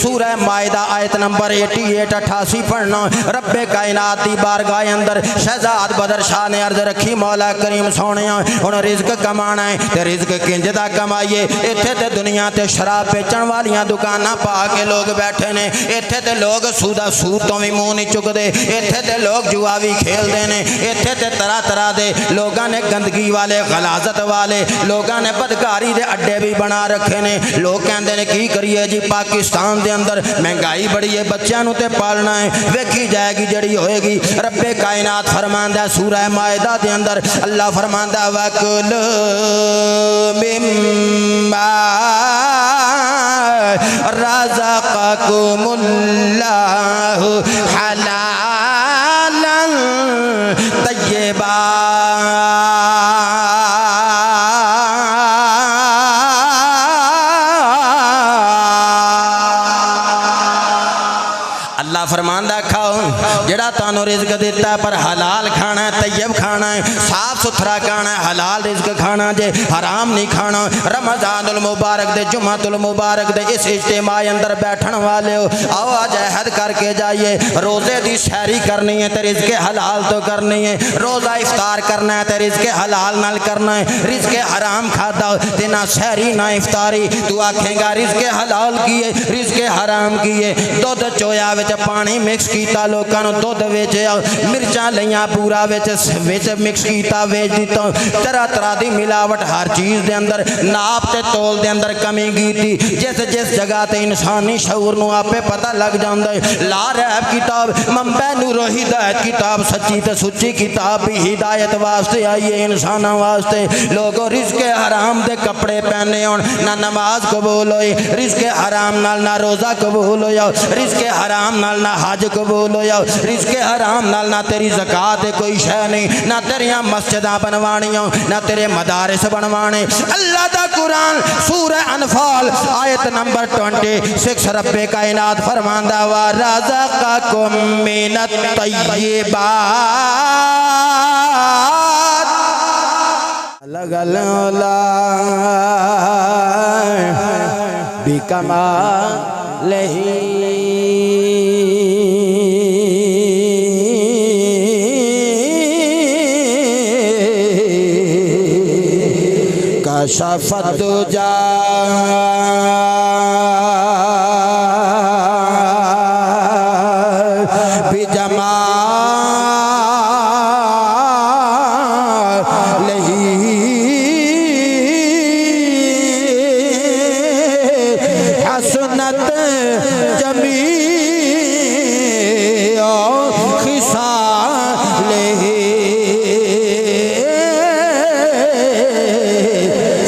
सूरह मायदा आयत नंबर 88 पढ़ना। रब्बे कायनात दी बारगाह अंदर शहजाद बदर शाह ने अर्ज रखी मौला करीम सोने हुण रिज़्क कमाना है ते रिज़्क किंज दा कमाइए। इत्थे ते दुनिया ते शराब बेचण वालियां दुकानां पा के लोग बैठे ने। इत्थे ते लोग सूद तो भी मुँह नहीं चुकते। इत्थे ते लोग जुआ भी खेलते हैं। इत्थे ते तरह तरह के लोगों ने गंदगी वाले गलाजत वाले लोगों ने बदकारी के अड्डे भी बना रखे ने। लोग कहते हैं की करिए जी पाकिस्तान के अंदर महंगाई बड़ी है, बच्चों को तो पालना है, वेखी जाएगी जड़ी होएगी। रब्बे कायनात फरमांदा सूरह मायदा के अंदर अल्लाह फरमांदा वकुल मिम्मा रज़क़कुमुल्लाहु हलालन तय्यबा। अल्लाह फरमांदा खाओ जड़ा तानू रिज़्क दिता है पर हलाल खाना है, तैयब खाना है, साफ सुथरा खाना है, हलाल रिज़्क खाना जे हराम नहीं खाना। रमज़ानुल मुबारक दे जुम्मतुल मुबारक दे इस इज्तिमा अंदर बैठन वाले हो आओ आज अहद करके जाइए रोज़े दी सैरी करनी है तो रिज़्क हलाल तो करनी है। रोज़ा इफ्तार करना है तो रिज़्क हलाल नाल करना है। रिज़्क हराम खाता ते ना सैरी ना इफ्तारी तू आखेगा रिज़्क हलाल की है रिज़्क हराम की है। दुध चोया विच पानी मिक्स किया लोगों दुध वेचा मिर्चा लिया पूरा मिक्स किया वेच दिता। तरह तरह की मिलावट हर चीज़ के अंदर नाप ते तोल के अंदर कमी की जिस जिस जगह ते इंसानी शऊर नूं आपे पता लग जाता है। ला रैब किताब मंबे नूरो हिदायत किताब सच्ची ते सुच्ची किताब भी हिदायत वास्ते आई है इंसानों वास्ते। लोगों रिज़्क हराम दे कपड़े पहने हो ना नमाज कबूल होई, रिज़्क हराम नाल ना रोज़ा कबूल होया, रिज़्क हराम नाल ना हज कबूल होया, रिज़्क हराम नाल ना तेरी ज़कात कोई शय नहीं, ना तेरिया मस्जिदां बनवानियां ना तेरे मदारिस बनवाने। अल्लाह दा कुरान सूरह अनफाल आयत नंबर 26 रब्बे कायनात फरमांदा व रज़क़कुम मिनत तय्यिबात लगला बिकमालिही कशफ़त दुजा बिजमालिही हसनत जमीअ खिसालिही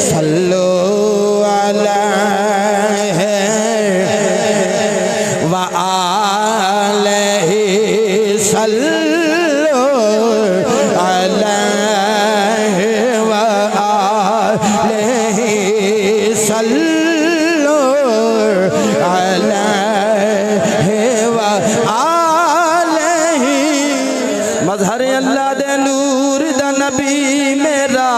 सल्लु अलैहि व आलिहि सल्लु अलैहि व आलिहि सल्लु अलैहि व आलिहि। मज़हर अल्लाह दे नूर दा नबी मेरा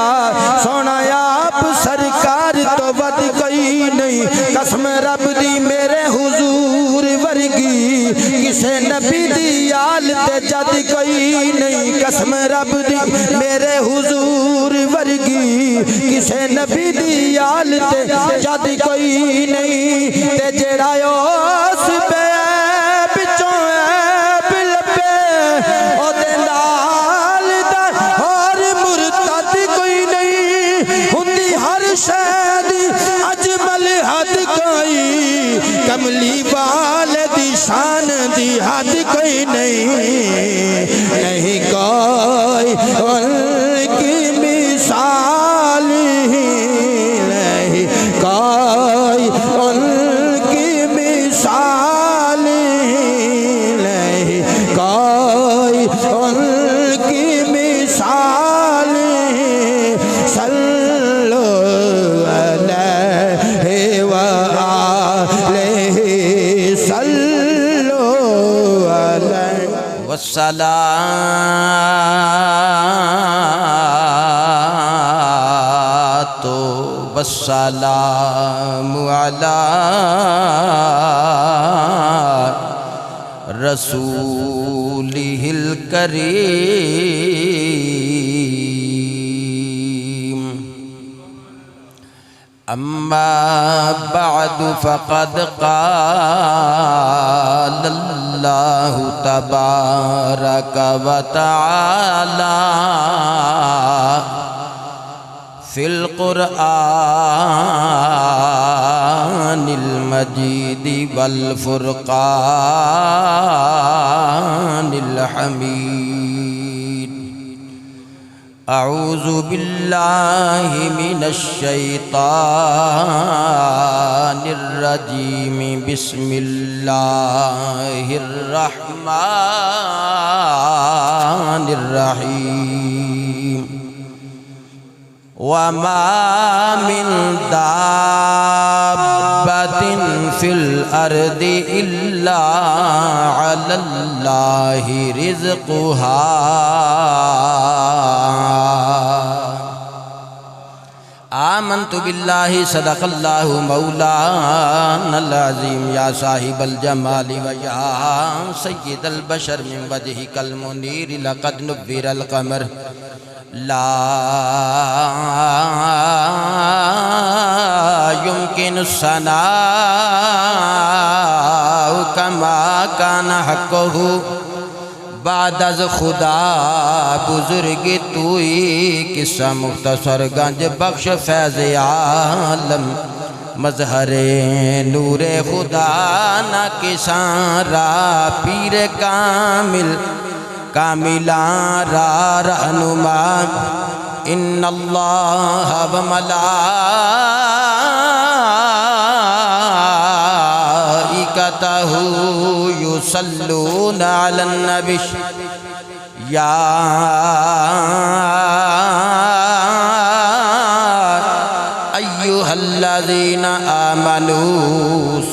सोना आप सरकार तो वध कोई नहीं। कसम रब दी मेरे हुजूर वर्गी किसे नबी दी आल ते जद कोई नहीं। कसम रब दी मेरे हुजूर वर्गी किसे नबी दी आल ते जद कोई नहीं। ते जेड़ा उस बिचों ऐब लभे ओदे नाल दा होर मुरतद कोई नहीं। हुंदी हर शै दी अजमल हद कोई कमली वाल दी शान दी हद कोई नहीं। नहीं कोई उनकी मिसाल नहीं कोई उनकी मिसाल नहीं कोई उनकी मिसाल। सल्लु अलैहि व आलिहि सल्लु अलैहि वस्सलातु वस्सलामु अला रसूलिहिल करीम। अम्मा बअदु फ़क़द क़ालल्लाहु तबारक व तआला फिल क़ुरआनिल मजीद वल फ़ुरक़ानिल हमीद। अऊज़ु बिल्लाहि मिनश शैतानिर रजीम। बिस्मिल्लाहिर रहमानिर रहीम। वमा मिन दाब्बतिन फिल अर्दि इल्ला अलल्लाहि रिज़्क़ुहा। आमन्तु बिल्लाहि सदक़ल्लाहु मौलानल अज़ीम। या साहिबल जमाली व या सय्यिदल बशर मिन वजहिकल मुनीर लक़द नुव्विरल क़मर ला युमकिनुस सनाउ कमा कान हक़्क़ुहु बादज़ खुदा। बुजुर्ग तुई किस्सा मुख्तसर गंज बख्श फैज़ आलम मज़हरे नूरे खुदा न किसारा पीर कामिल कामिला रा रहनुमा। इन्नल्लाह व मलाइकतहु युसल्लूना अलन नबी। या अय्युहल्लज़ीना आमनू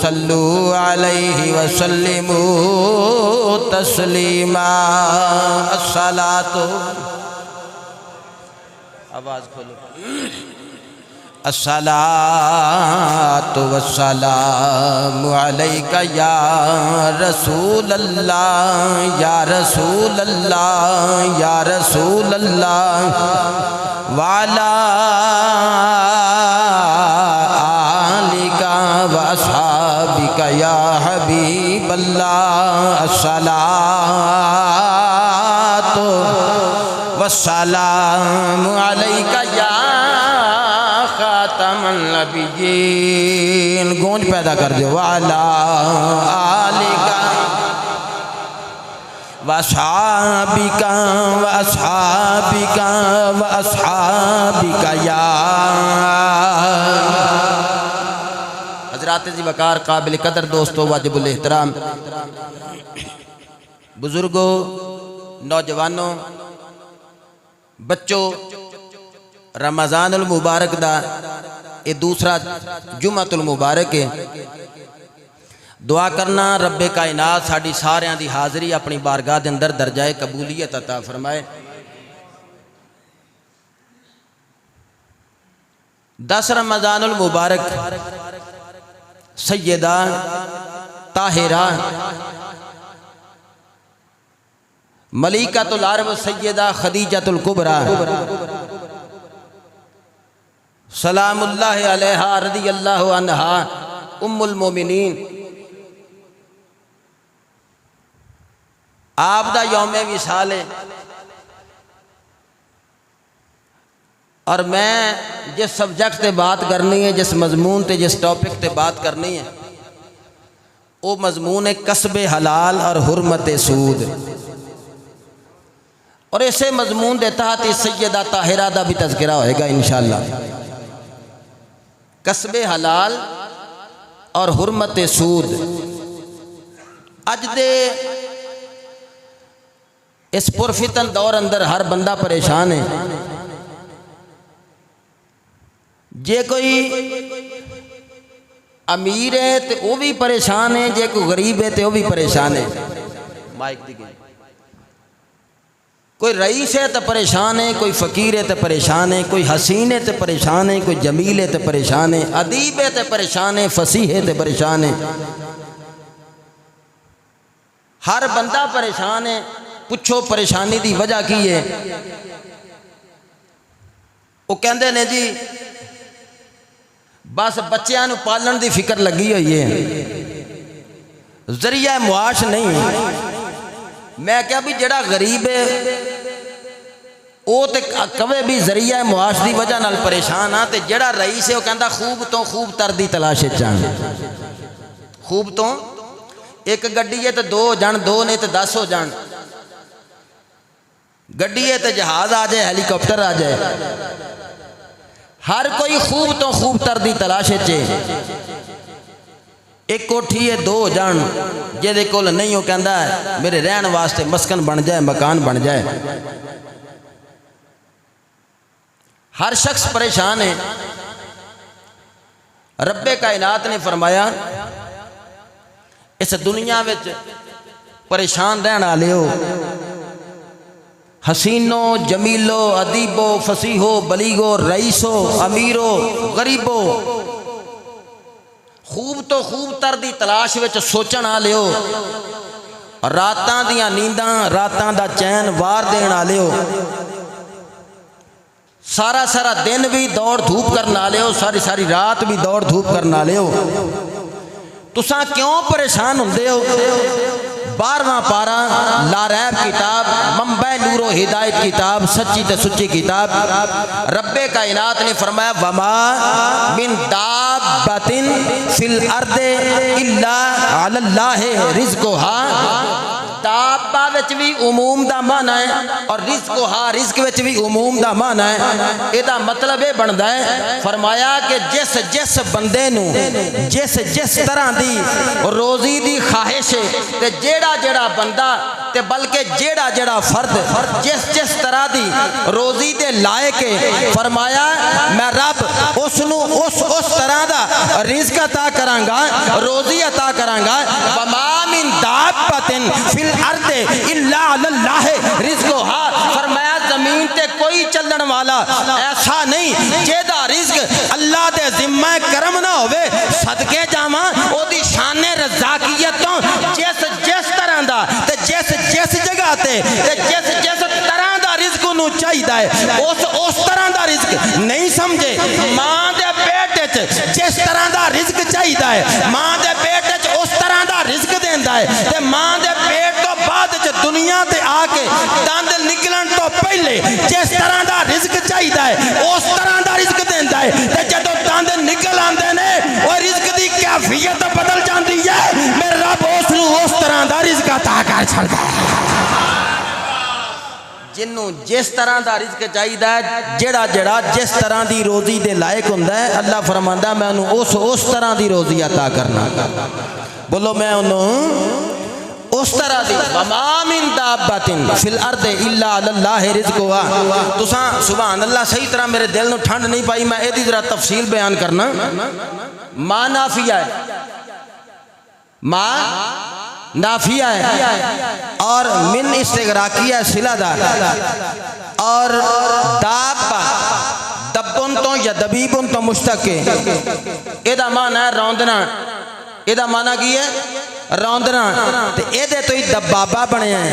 सल्लू अलैहि व सल्लिमू तस्लीमा। अस्सलातु, आवाज़ खोलो। अस्सलातु वस्सलामु अलैका या रसूल अल्लाह या रसूल अल्लाह या रसूल अल्लाह वाला आलिका व अस्हाबिका या हबीब अल्लाह। अस्सलातु वस्सलामु अलैका या खातमन नबिय्यीन। गूंज पैदा कर दो। वाला आलिका व अस्हाबिका व अस्हाबिका व अस्हाबिका या। हज़रात ज़ी वक़ार काबिल कदर दोस्तों वाजिबुल एहतराम बुजुर्गों नौजवानों बच्चों, रमज़ानुल मुबारक दा ये दूसरा जुमातुल मुबारक है। दुआ करना रब्बे कायनात साड़ी सारियां दी हाज़री अपनी बारगाह दे अंदर दर्जाए कबूलियत अता फरमाए। 10 रमज़ानुल मुबारक सैयदा ताहिरा मलिकातुल अरब सैयदा खदीजतुल कुबरा सलामुल्लाहि अलैहा रज़ियल्लाहु अन्हा उम्मुल मोमिनीन आप दा यौमे विसाल है। और मैं जिस सब्जेक्ट से बात करनी है, जिस मजमून ते जिस टॉपिक से बात करनी है, वो मजमून है कसबे हलाल और हुर्मत सूद। और इसे मजमून के तहत सैयदा ताहिरा का भी तज़किरा होएगा इंशाअल्लाह। कसबे हलाल और हुर्मत सूद। अज दे इस पुरफितन दौर अंदर हर बंदा परेशान है। जे कोई अमीर है तो वह भी परेशान है, जे कोई गरीब है तो वह भी परेशान है। माइक दी गई। कोई रईस है तो परेशान है, कोई फ़कीर है तो परेशान है, कोई हसीन है तो परेशान है, कोई जमील है तो परेशान है, अदीब है तो परेशान है, फसीह है तो परेशान है। हर बंदा परेशान है। पुछो परेशानी की वजह की है? वो कहते ने जी बस बच्चों को पालन की फिक्र लगी हुई है, जरिया मुआश नहीं। मैं क्या भी जड़ा गरीब है वो तो कवे भी जरिया मुआश की वजह नाल परेशान आ, तो जड़ा रईस है वो कहता खूब तो खूब तर दी तलाश जान। खूब तो एक गड्डी है तो 2 हो जान, 2 ने तो 10 हो जान। गड्डी है तो जहाज आ जाए, हेलीकॉप्टर आ जाए। हर कोई खूब तो खूब तर दी तलाश चे। एक कोठी है 2 हो जान, जेदे कोल नहीं हो कहता है मेरे रहन वास्ते मस्कन बन जाए, मकान बन जाए। हर शख्स परेशान है। रब्बे कायनात ने फरमाया इस दुनिया में परेशान रहने वाले हो, हसीनो जमीलो अदीबो फसीहो बलीगो रईसो अमीरो गरीबो, खूब तो खूब तर दी तलाश में सोचण वाले हो, रातां दियां नींदां रातां दा चैन वार देण वाले हो, सारा सारा दिन भी दौड़ धूप करने वाले हो, सारी सारी रात भी दौड़ धूप करने वाले हो। तुसा क्यों परेशान होंदे हो? 12वां पारा लारैब किताब, मंबे नूरो हिदायत किताब, सच्ची ते सुच्ची किताब। रब्बे कायनात ने फरमाया वमा मिन दाब्बतिन फिल अर्दे इल्ला अलल्लाहि रिज़्कुहा। दाब्बा विच भी उमूम दा माना है और रिज़्कुहा रिज़्क विच भी उमूम दा माना है। इहदा मतलब ये बनदा है फरमाया कि जिस जिस बंदे नू जिस जिस तरह दी रोजी दी ख्वाहिश है ते जेड़ा जेड़ा बंदा ते बल्कि जेड़ा जेड़ा फर्द जिस जिस तरह दी रोजी दे लायक है, फरमाया मैं रब उसनू उस तरह दा रिज़्क अता करांगा, रोजी अता करांगा। वमा मिन दाब्बतिन फिल अर्दे इल्ला अल्लाह रिज़्कुहा। फरमाया जमीन ते कोई चलण वाला ऐसा नहीं जेदा रिज़्क अल्लाह दे जिम्मे करम ना होवे। सदके जावां ओदी शान रज़ाकियत तो जिस जिस तरह दा ते जिस जिस जगह ते जिस जिस तरह दा रिज़्क नू चाहिदा है उस तरह दा रिज़्क नहीं समझे। मां दे पेट च जिस तरह दा रिज़्क चाहिदा है मां दे पेट च उस तरह दा रिज़्क देंदा है, ते मां दे पेट तो बाद च दुनिया ते आके दंद निकलन तो पहले जिस तरह दा रिज़्क चाहिदा है उस तरह दा रिज़्क देंदा है, ते जदों दंद निकल आंदे ने वो रिज़्क दी कैफियत बदल जाती है। मेरे रब उसनू उस तरह दा रिज़्क अता कर छड़दा है। जिन्नू जिस तरह का रिज़्क चाहिए जेड़ा जेड़ा जिस तरह की रोजी दे लायक हुंदा है, अल्लाह फरमांदा मैं उन्होंने उस तरह की रोजी अता करना। बोलो मैं उन्होंने उस तरह की। वमा मिन दाब्बतिन फिल अर्दि इल्ला अल्लाह रिज़्कुहा। तुसा सुभान अल्लाह सही तरह मेरे दिल में ठंड नहीं पाई, मैं एदी जरा तफसील बयान करना। मां नाफिया है, मां नाफिया है और मिन इस्तिगराकिया सिलादार और दाब्बा दब्बुन तो या दबीबुन तो मुश्तक है। एदा माना है रौंदना। एदा माना की है रौंदना। ते एदे तो ही दबाबा बने हैं।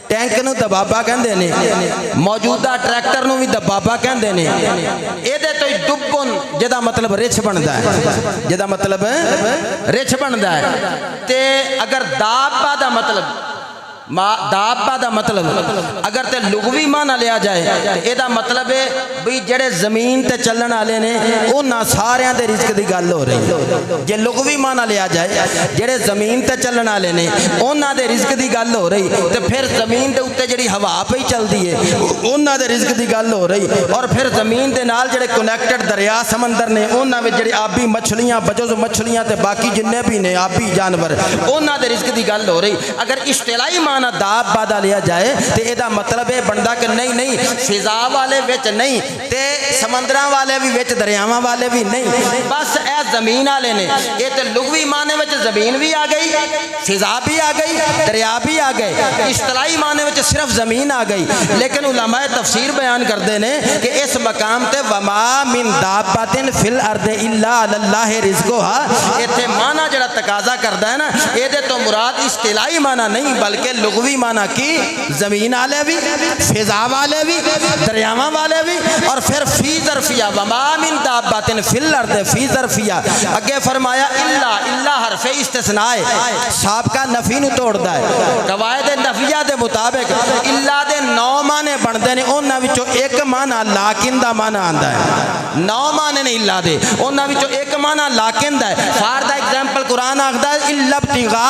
टैंक नू दबाबा कहंदे ने, मौजूदा ट्रैक्टर नू भी दबाबा कहंदे ने। एदे तो ही दुब्बुन जेदा मतलब रिछ बनदा है, जेदा मतलब रिछ बनदा है। ते अगर दाब्बा दा मतलब दाब्बा दा मतलब अगर ते लुगवी माना लिया जाए तो एदा मतलब है भी जेड़े जमीन ते चलण वाले ने उन्हां सारियां दे रिज़्क दी गल हो रही। जे लुगवी माना लिया जाए जेड़े जमीन ते चलण वाले ने उन्हां दे रिज़्क दी गल हो रही, तो फिर जमीन दे उत्ते जेड़ी हवा पई चलदी है उन्हां दे रिज़्क दी गल हो रही। और फिर जमीन दे नाल जेड़े कनैक्टेड दरिया समंदर ने उन्हां विच जेड़ी आबी मछलियां बजुज़ मछलियां ते बाकी जिन्ने भी ने आबी जानवर उन्हां दे रिज़्क दी गल हो रही। अगर इस्तिलाही माना दाब्बा दा लिया जाए तो यदा मतलब ये बनता कि नहीं नहीं फिजा वाले विच नहीं ते समंदर वाले भी विच दरियावां वाले भी नहीं, बस ए जमीन वाले ने। ये तो लुगवी माने में जमीन भी आ गई, फिजा भी आ गई, दरिया भी आ गए, इस्तिलाही माने में सिर्फ जमीन आ गई। लेकिन उलमाए तफसीर बयान करते हैं कि इस मकाम ते वमा मिन दाब्बातिन फिल अर्दि इल्ला अल्लाह रिज़्क़ुहा, इत्थे माना जड़ा तकाजा करता है ना, ये तो मुराद इस्तिलाही माना नहीं बल्कि लुगवी माना की जमीन वाले भी, फिजा वाले भी, दरियावां वाले भी, और फिर फी ज़र्फिया वमा मिन दाब्बातिन फिल अर्दि फी ज़र्फिया। अगे फरमाया इल्ला, इल्ला हरफे इस्तिस्ना है, साबका नफी नूं तोड़दा है। कवायद नफिया के मुताबिक इल्ला दे 9 माने बनते हैं, उन्हां विचों एक माना लाकिन दा माना आंदा है। 9 माने ने इल्ला दे, उन्हां विचों एक माना लाकिन दा है। फॉर द एग्जांपल कुरान आखदा है इल्ला इब्तिगा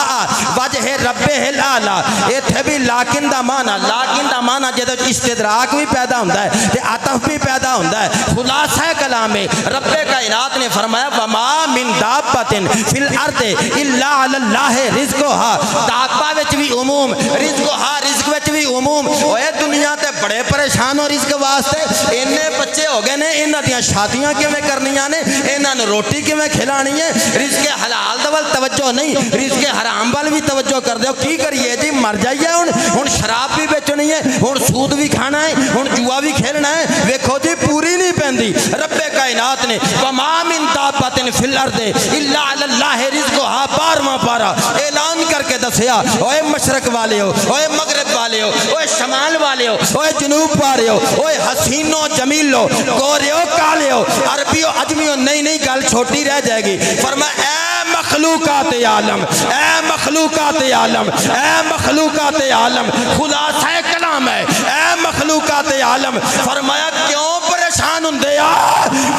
वजह रब्बिहिल आला, इत्थे भी लाकिन दा माना, लाकिन दा माना जिहदे विच इस्तिदराक भी पैदा होंदा है ते आतफ भी पैदा होंदा है। खुलासा कलाम में रब्बे कायनात ने फरमाया वमा मिन दाब्बातिन फिल अर्दि इल्ला अल्लाह रिज़्क़ुहा, दाब्बा विच भी उमूम, रिज़्क़ुहा रिज़्क़ विच भी उमूम। ओए दुनिया ते बड़े परेशान हो रिज़्क़ वास्ते, इन्ने बच्चे हो गए ने, इन्हां दियां शादियां किवें करनियां ने, इन्हां नूं रोटी किवें खिलानी है, रिज़्क़ हलाल दे वल तवज्जो नहीं, रिज़्क़ हराम वाल भी तवज्जो कर दो। की करिए जी, मर जाइए हुण शराब भी बेचनी है, हुण सूद भी खाना है, हुण जुआ भी खेलना है। वेखो जी पूरी नहीं पैंदी। रब्बे कायनात ने वमा मिन दाब्बातिन फिल अर्दि इल्ला अल्लाह रिज़्क़ुहा 12वां पारा ऐलान करके दसिया, ओए मशरक वाले हो, ओए मगरब वाले हो, ओए शमाल वाले हो, ओए जनूब वाले हो, ओए हसीनो जमीलो, गोरे हो काले हो, अरबियो अजमियो, नहीं नहीं गल छोटी रह जाएगी। फरमाया ए मखलूकात आलम, ए मखलूकात आलम, ए मखलूकात आलम, खुलासा कलाम है ए मखलूकात आलम। फरमाया क्यों परेशान हुंदे आ,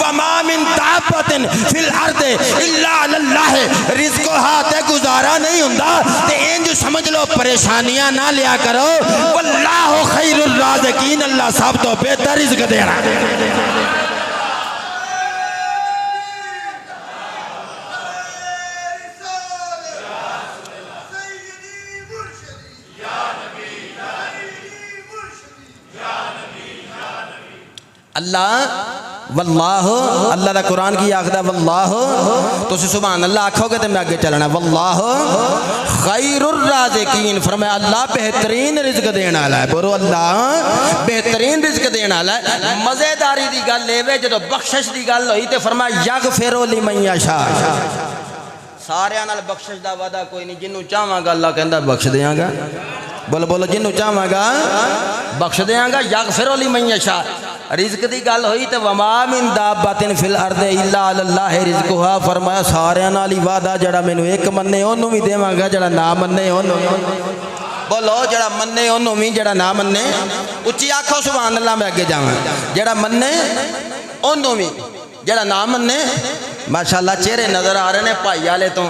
वमा मिन दाब्बातिन फिल अर्दि इल्ला अल्लाह रिज़्क़ुहा, ते गुजारा नहीं हुंदा ते इंज समझ लो परेशानियां ना लिया करो। वल्लाहु खैरुर राज़िकीन, अल्लाह सब तो बेहतर रिज़्क़ देना। अल्लाह वल्लाह, अल्लाह दा कुरान की आखदा वल्लाह, तुसीं सुभान अल्लाह आखोगे तो मैं आगे चलना। वल्लाह खैरुर राज़िकीन, फरमाया अल्लाह बेहतरीन रिज़्क़ देने वाला है। बोलो अल्लाह बेहतरीन रिज़्क़ देने वाला है। मज़ेदारी दी गल एवे जदों बख्शिश दी गल होई तो फरमाया यग़फ़िरु लिमन यशा, सारियां नाल बख्शिश दा वादा कोई नहीं, जिन्नू चाहांगा अल्लाह कहंदा बख्श देंगा। बोलो बोलो, जिन्नू चाहांगा बख्श देंगा। यग़फ़िरु लिमन यशा, रिज़्क़ की गल हुई तो वमा मिन दाब्बातिन फिल अर्दि इल्ला अल्लाह रिज़्क़ुहा, फरमाया सारियां नाल ही वादा, जड़ा मैनू एक मन्ने ओनू भी देवांगा, जड़ा ना मन्ने ओनू। बोलो जड़ा मन्ने ओनू भी, जड़ा ना मन्ने उच्ची आखो सुभान अल्लाह। मैं अगे जावां, जड़ा मन्ने ओनू भी, जड़ा ना मन्ने। माशाअल्लाह चेहरे नज़र आ रहे हैं भाई वाले तो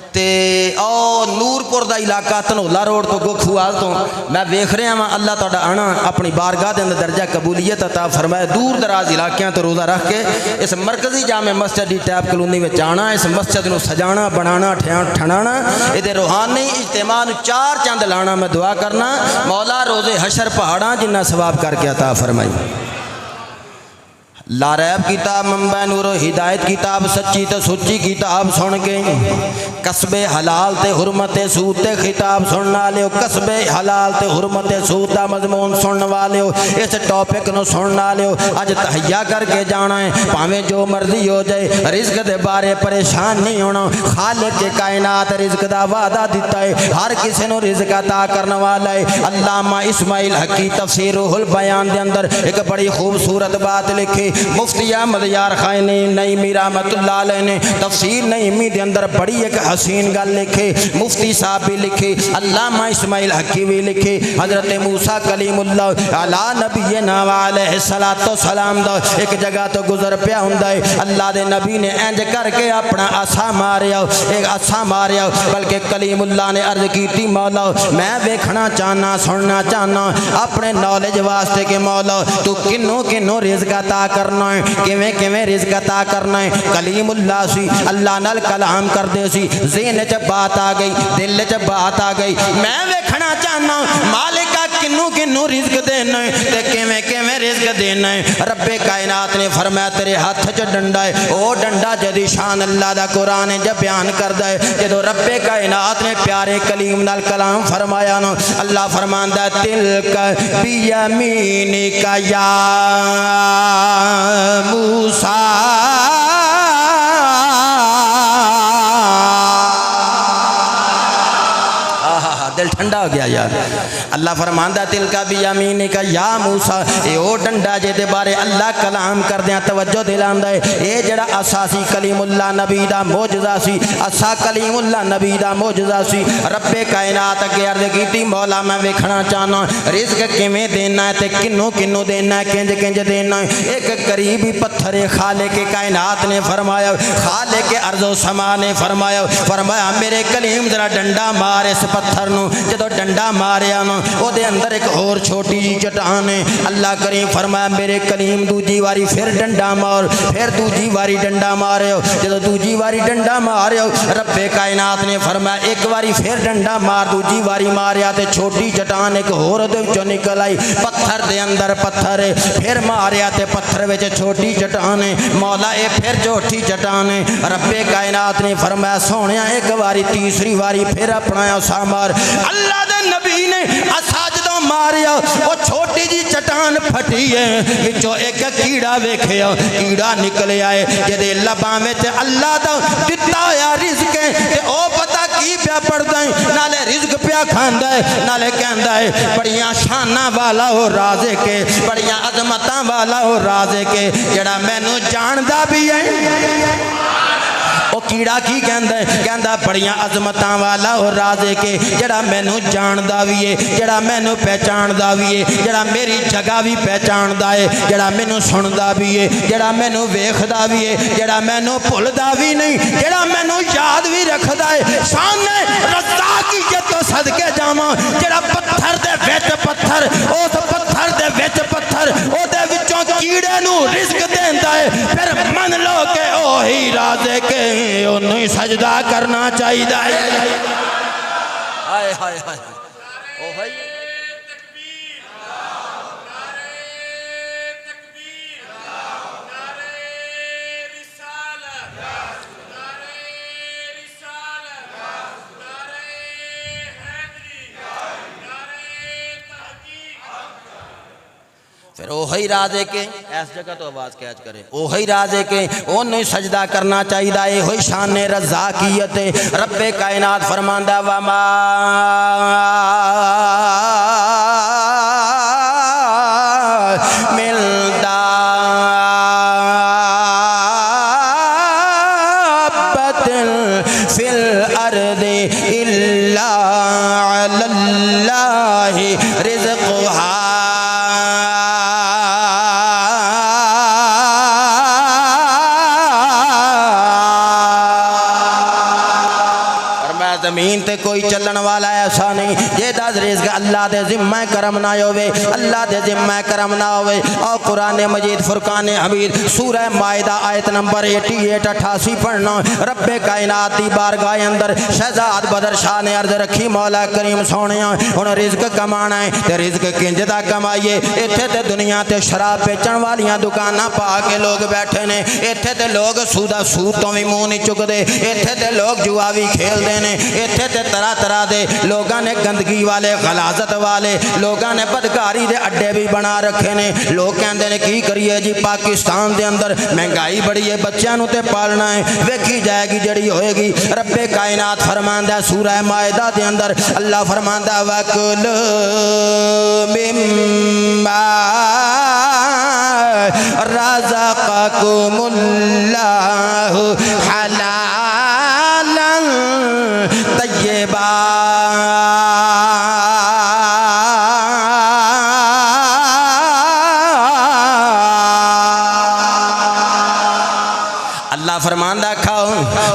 ते ओ नूरपुर का इलाका धनौला रोड तो गोखूवाल तो मैं वेख रहा वहाँ अल्लाह तुहाडा आना अपनी बारगाह के अंदर दर्जा कबूलीयत अता फरमाए। दूर दराज इलाकों तो रोज़ा रख के इस मरकजी जामे मस्जिद की टैप कलोनी में आना, इस मस्जिद को सजाना बनाना ठणाना, ये रूहानी इज्तिमा 4 चंद लाना। मैं दुआ करना मौला रोज़े हशर पहाड़ा जिन्ना सवाब करके अता फरमाई। लारैब किताब मंबा नूरो हिदायत किताब सच्ची तो सुच्ची किताब सुन के कसबे हलाल ते हुरमते सूद ते खिताब सुनने वाले हो, कसबे हलाल ते हुरमते सूद का मजमून सुनने वाले हो, इस टॉपिक को सुनने वाले हो। अज तहैया करके जाना है, भावें जो मर्जी हो जाए, रिज़्क़ के बारे परेशान नहीं होना। खालिक के कायनात रिज़्क़ का वादा दिता है, हर किसी को रिज़्क़ अता करने वाला है। अल्लामा इस्माइल हकी तफसीरुल बयान के अंदर एक बड़ी खूबसूरत बात लिखी। मुफ्ती अहमद यार खानी नईमी रहमतुल्लाह अलैह ने तफसीर नईमी के अंदर बड़ी एक हसीन गल लिखी। मुफ्ती साहब भी लिखी, अल्लामा इस्माइल हकी भी लिखी। हज़रत मूसा कलीमुल्लाह अला नबीना व अलैहिस्सलातु सलाम दा एक जगह तो गुजर पिया हुंदा है। अल्लाह दे नबी ने इंज करके अपना आसा मारिया, एक आसा मारिया, बल्कि कलीमुल्लाह ने अर्ज की मौला मैं वेखना चाहना सुनना चाहना अपने नॉलेज वास्ते के मौला तू किन्नों किन्नों रिज़्क़ अता कर करना है, किवें किवें रिज़्क अता करना है। कलीमुल्लाह सी, अल्लाह नाल कलाम करदे सी, ज़हन च बात आ गई, दिल च बात आ गई, मैं वेखना चाहना मालिका किन्नू किन्नू रिज़्क देना है ते किवें किवें रिज़्क देना है। रब्बे कायनात ने फरमाया तेरे हाथ च डंडा है, ओ डंडा जदी शान अल्लाह दा कुरान जब बयान करदा है। जदों रब्बे कायनात ने प्यारे कलीम नाल कलाम फरमाया ना, अल्लाह फरमांदा तिलका बियमीनिका या मूसा, दिल ठंडा हो गया यार। अल्लाह फरमांदा तिलका बियमीनिका या मूसा, ए ओ डंडा जेदे बारे अल्लाह कलाम करदियां तवज्जो दिलांदा है। ए जेड़ा असासी कलीमुल्लाह नबी दा मौजज़ा सी, असा कलीमुल्लाह नबी दा मौजज़ा सी। रब्बे कायनात अगे अर्ज़ कीती मौला मैं वेखना चाहना रिज़्क किवें देना है ते किन्नू किन्नू देना है, किंज किंज देना है। एक करीबी पत्थर है, खालिक कायनात ने फरमाया, खालिक अर्ज़ो समा ने फरमाया, फरमाया मेरे कलीम जरा डंडा मार इस पत्थर नू। जदों डंडा मारिया ना ओदे अंदर एक होर छोटी जी चट्टान है। अल्लाह करीम फरमाया मेरे कलीम दूजी वारी फिर डंडा मार, फिर दूजी वारी डंडा मारियो। जदों दूजी वारी डंडा मारियो रब्बे कायनात ने फरमाया एक वारी फिर डंडा मार, दूजी वारी मारिया ते छोटी चट्टान एक होर दे विचों निकल आई। पत्थर दे अंदर पत्थर है, फिर मारिया ते पत्थर विच छोटी चट्टान है। मौला ए फिर छोटी चट्टान है। रब्बे कायनात ने फरमाया सोहणिया एक वारी तीसरी वारी फिर अपना असा मार। अल्लाह दे नबी ने असा जदों मारिया वो छोटी जी चट्टान फटी है, विचों एक कीड़ा वेखिया, कीड़ा निकल आए जेदे लबां विच अल्लाह दा दिता होया रिज़्क है ते ओ पता की पिया पड़दा है, नाले रिज़्क पिया खांदा है, नाले कहंदा है बड़ियां शाना वाला हो राज़े के, बड़ियां अज़मतां वाला हो राज़े के, जेड़ा मैनू जानदा भी है। ओ कीड़ा की कहंदा है, कहंदा बड़ियां अज़मतां वाला हो राज़े के, जेड़ा मैनू जानदा भी है, जेड़ा मैनू पहचानदा भी है, जेड़ा मेरी जगह भी पहचानदा है, जेड़ा मैनू सुनदा भी है, जेड़ा मैनू वेखदा भी है, जेड़ा मैनू भुलदा भी नहीं, जेड़ा मैनू याद भी रखदा है। सामने रज़्ज़ाक़ियत तो सदके जावां, जेड़ा पत्थर दे विच पत्थर, उस पत्थर दे विच पत्थर ओदे विचों कीड़े नू रिज़्क देंदा है, फिर मन लो के ओही राज़े के ओनू ही सजदा करना चाहिए। हाय हाय हाय ओ भाई फिर ओही राजे के इस जगह तो आवाज कैच करे, ओही राजे के ओनू सजदा करना चाहिए। ये शान रज़्ज़ाक़ियत रब्बे कायनात फरमांदा वमा मिन दाब्बतिन फिल अर्दि इल्ला अलल्लाहि रिज़्क़ुहा। ज़मीन ते कोई चलन वाला ऐसा नहीं जेदा रिज़्क अल्लाह दे ज़िम्मा करम ना होवे, अल्लाह दे ज़िम्मा करम ना होवे। और कुरान मजीद फुरकान हमीद सूरह माइदा आयत नंबर 88 पढ़ना। रब्बे कायनात दी बारगाह अंदर शहजाद बदर शाह ने अर्ज रखी मौला करीम सोहणिया हुण रिज़्क कमाना है ते रिज़्क किंज दा कमाइए। इत्थे ते दुनिया ते शराब बेचण वालियां दुकानां पा के लोग बैठे ने, इत्थे ते लोग सूदा सूद तो भी मुँह नहीं चुकते, इत्थे ते लोग जुआ भी खेलते हैं, इत्थे ते तरह तरह के लोगों ने गंदगी वाले गलाजत वाले लोगों ने बदकारी के अड्डे भी बना रखे ने। लोग कहते हैं की करिए जी पाकिस्तान के अंदर महंगाई बड़ी है, बच्चों ते पालना है, वेखी जाएगी जड़ी होएगी। रब्बे कायनात फरमांदा सूरह माइदा के अंदर अल्लाह फरमांदा वकुल मिम्मा रज़क़कुमुल्लाहु हलालन तय्यबा। अल्लाह फरमांदा खाओ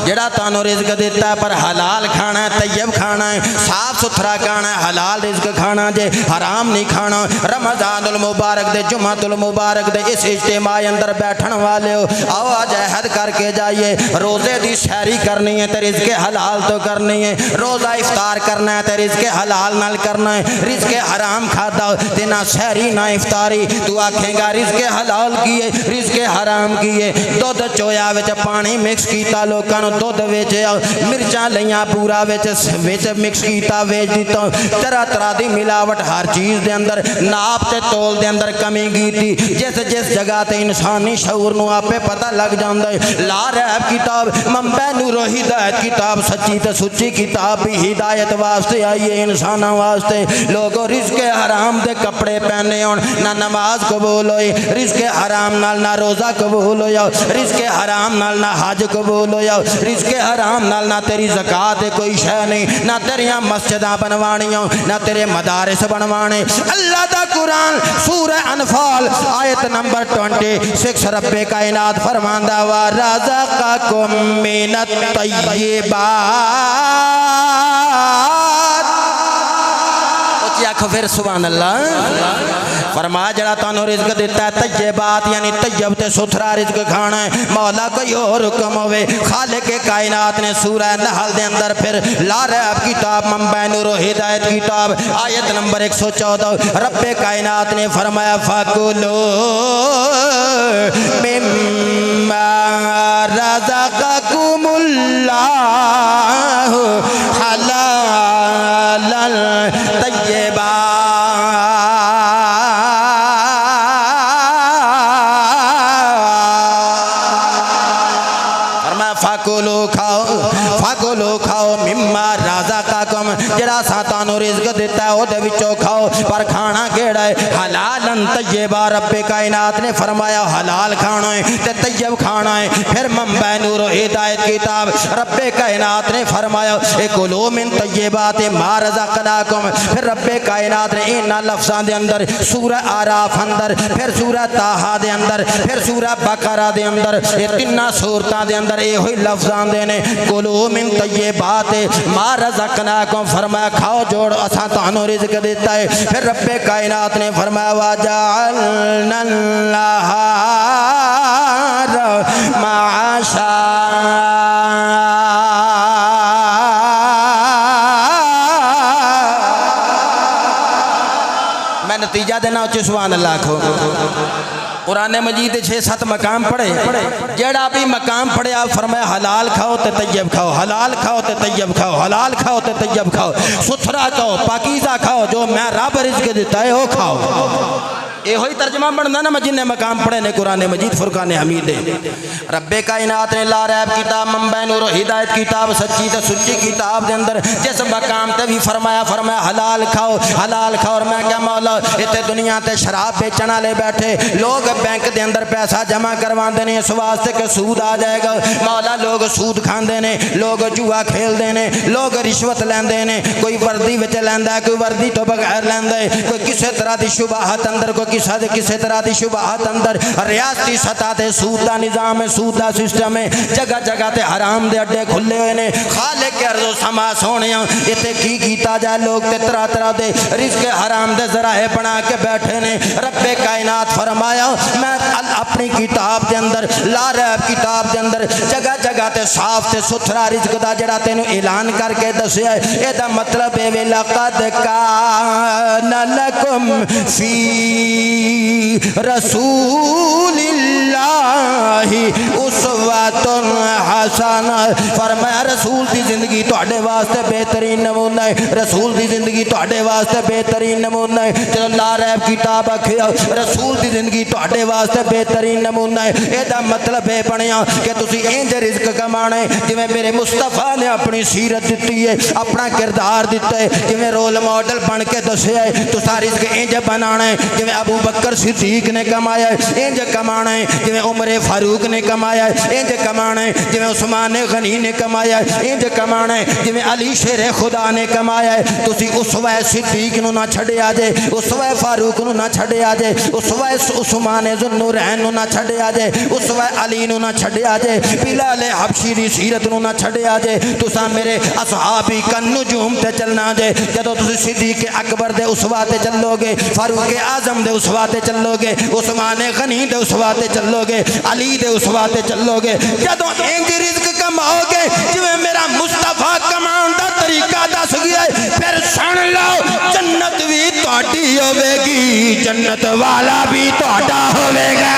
जेड़ा तानू रिज़्क दिता है पर हलाल खाना है, तय्यब खाना है, साफ सुथरा खाना है, हलाल रिज्क खाना जे, हराम नहीं खाना। रमजानुल मुबारक दे जुमातुल मुबारक दे इस इज्तिमा अंदर बैठन वाले हो, आओ आज अहद करके जाइए रोज़े दी सैरी करनी है तो रिज़्क़ हलाल तो करनी है। रोज़ा इफ्तार करना है तो रिज़्क़ हलाल नाल करना है। रिज़्क़ हराम खाता ते ना सैरी ना इफ्तारी, तू आखेगा रिज़्क़ हलाल की है रिज़्क़ हराम की है। दुध चोया विच पानी मिक्स किया, लोगों को दुध वेचिया, मिर्चा लिया पूरा विच मिक्स किया वेच दिता, तरह तरह की मिलावट हर चीज़ के अंदर, नाप ते तोल के अंदर कमी की। जिस जिस जगह ते इंसानी शऊर नूं आपे पता लग जाता है। ला रैब किताब मंबे नूरो हिदायत किताब, सच्ची तो सुच्ची किताब भी हिदायत वास्ते आई है इंसानों वास्ते। लोगों रिज़्क़ हराम दे कपड़े पहने होन ना नमाज कबूल होई, रिज़्क़ हराम नाल ना रोज़ा कबूल होया, रिज़्क़ हराम नाल ना हज कबूल होया, रिज़्क़ हराम नाल ना तेरी ज़कात है कोई शय नहीं, ना तेरिया मस्जिदां बनवानियां ना तेरे मदारिस बनवाने। अल्लाह दा कुरान सूरह अनफाल आयत नंबर 26 रब्बे कायनात फरमांदा वा रज़क़कुम मिनत तय्यिबात। आखो फिर सुभान अल्लाह। फरमाया जरा तुहानू रिज़्क दिता है तय्यबात यानी तय्यब ते सुथरा रिज़्क खाना है। मौला कोई और हुक्म होवे, खालिक कायनात ने सूरह नहल दे अंदर फिर ला रैब किताब मंबे नूरो हिदायत किताब आयत नंबर 114 रब्बे कायनात ने फरमाया फकुलू मिम्मा रज़क़कुमुल्लाहु हलालन तय्यबा। फाकुलो खाओ मिम्मा रज़क़कुम जरा सातानो रिज़्क दिता है ओदे विचों खाओ, पर खाना केड़ा है हलालन तय्यबा। रब्बे कायनात ने फरमाया हलाल खाना है ते तय्यब खाना है। फिर मंबे नूरो हिदायत किताब रब्बे कायनात ने फरमाया कुलू मिन तय्यबात मा रज़क़नाकुम। फिर रब्बे कायनात ने इन लफ्ज़ां दे अंदर सूरह आराफ अंदर, फिर सूरह ताहा दे अंदर, फिर सूरह बकरा दे अंदर, ये तिन्ना सूरतां दे अंदर ये ही लफ्ज़ आंदे ने कुलू मिन तय्यबात मा रज़क़नाकुम। फरमाया खाओ जोड़ असां तुहानू रिज़्क दिता है। फिर रब्बे कायनात ने फरमाया वजअलना नहार माशा। मैं नतीजा देना उच्च सुभान अल्लाह को। कुरान मजीद 6-7 मकाम पढ़े, जड़ा भी मकाम पढ़े आप फरमाया हलाल खाओ तो तय्यब खाओ, हलाल खाओ तो तय्यब खाओ, हलाल खाओ तो तय्यब खाओ, सुथरा खाओ पाकीज़ा खाओ, जो मैं रब रिज़्क दिता है वो खाओ। यो ही तर्जमा बनता ना जिन्हें मकाम पढ़े ने कुरान मजीद फुरकान हमीद रब्बे कायनात ने ला रैब किताब मंबे नूरो हिदायत किताब सच्ची तो सुच्ची किताब के अंदर जिस मकाम ते भी फरमाया हलाल खाओ हलाल खाओ। और मैं क्या मौला इतने दुनिया ते शराब बेचने वाले बैठे लोग बैंक के अंदर पैसा जमा करवाते हैं इस वास्ते कि सूद आ जाएगा। मौला लोग सूद खाते हैं, लोग जुआ खेलते हैं, लोग रिश्वत लेंदे ने, कोई वर्दी विच लैंदा, कोई वर्दी तो बगैर लैंदा, कोई किसी तरह की शुबाहत अंदर, कोई किसी तरह की शुबाहत अंदर। रियासती सतह ते सूद का निज़ाम है, सूद का सिस्टम है, जगह जगह ते हराम दे अड्डे खुले हुए ने। खालिक अर्ज़ो समा सोने इतने की कीता जाए, लोग ते तरह तरह के रिज़्क़ हराम दे ज़राए बना के बैठे ने। रब्बे कायनात फरमाया मैं अपनी किताब के अंदर ला रैब किताब के अंदर जगह जगह ते साफ ते सुथरा रिज़्क़ दा जड़ा तेनू ऐलान करके दसिया है। एदा मतलब है लक़द कान लकुम फी रसूलिल्लाहि उस्वतुन हसना। फरमाया रसूल की जिंदगी तुहाडे वास्ते बेहतरीन नमूना है, रसूल की जिंदगी तुहाडे वास्ते बेहतरीन नमूना है। चलो ला रैब किताब आखिया रसूल की जिंदगी तुहाडे वास्ते बेहतरीन नमूना है। एदा मतलब है बनया कि तुसी इंज रिज़्क कमाना है जिवें मेरे मुस्तफा ने अपनी सीरत दी है, अपना किरदार दिता है, जिवें रोल मॉडल बन के दसिया है। तुसा रिज़्क इंज बनाना है जिवें अबू अबू बकर सिद्दीक ने कमाया है, इंज कमाना है जिवें उमर फारूक ने कमाया है, इंज कमाना है जिवें उस्मान गनी ने कमाया है, इंज कमाना है जिवें अली शेर खुदा ने कमाया है। तुसी उसवा सिद्दीक नूं ना छड्डिया जे, उसवा फारूक नूं ना छड्डिया जे, उसवा उस्मान ज़ुन्नूरैन नूं ना छड्डिया जे, उसवा अली नूं ना छड्डिया जे, बिलाल हबशी दी सीरत नूं ना छड्डिया जे। तुसा मेरे असहाबी कन नुजूम ते चलना जे। जदों तुसी सिद्दीक अकबर दे उसवा ते चलोगे, फारूक आजम दे उसवा ते चलोगे, उस्मान गनी दे उसवा ते चलोगे, अली दे उसवा ते चलोगे, जदों इंज रिज़्क कमाओगे जिवें मेरा मुस्तफा कमाउण दा तरीका दस गया, फिर सुन लो जन्नत भी तुहाडी होवेगी, जन्नत वाला भी तुहाडा होवेगा।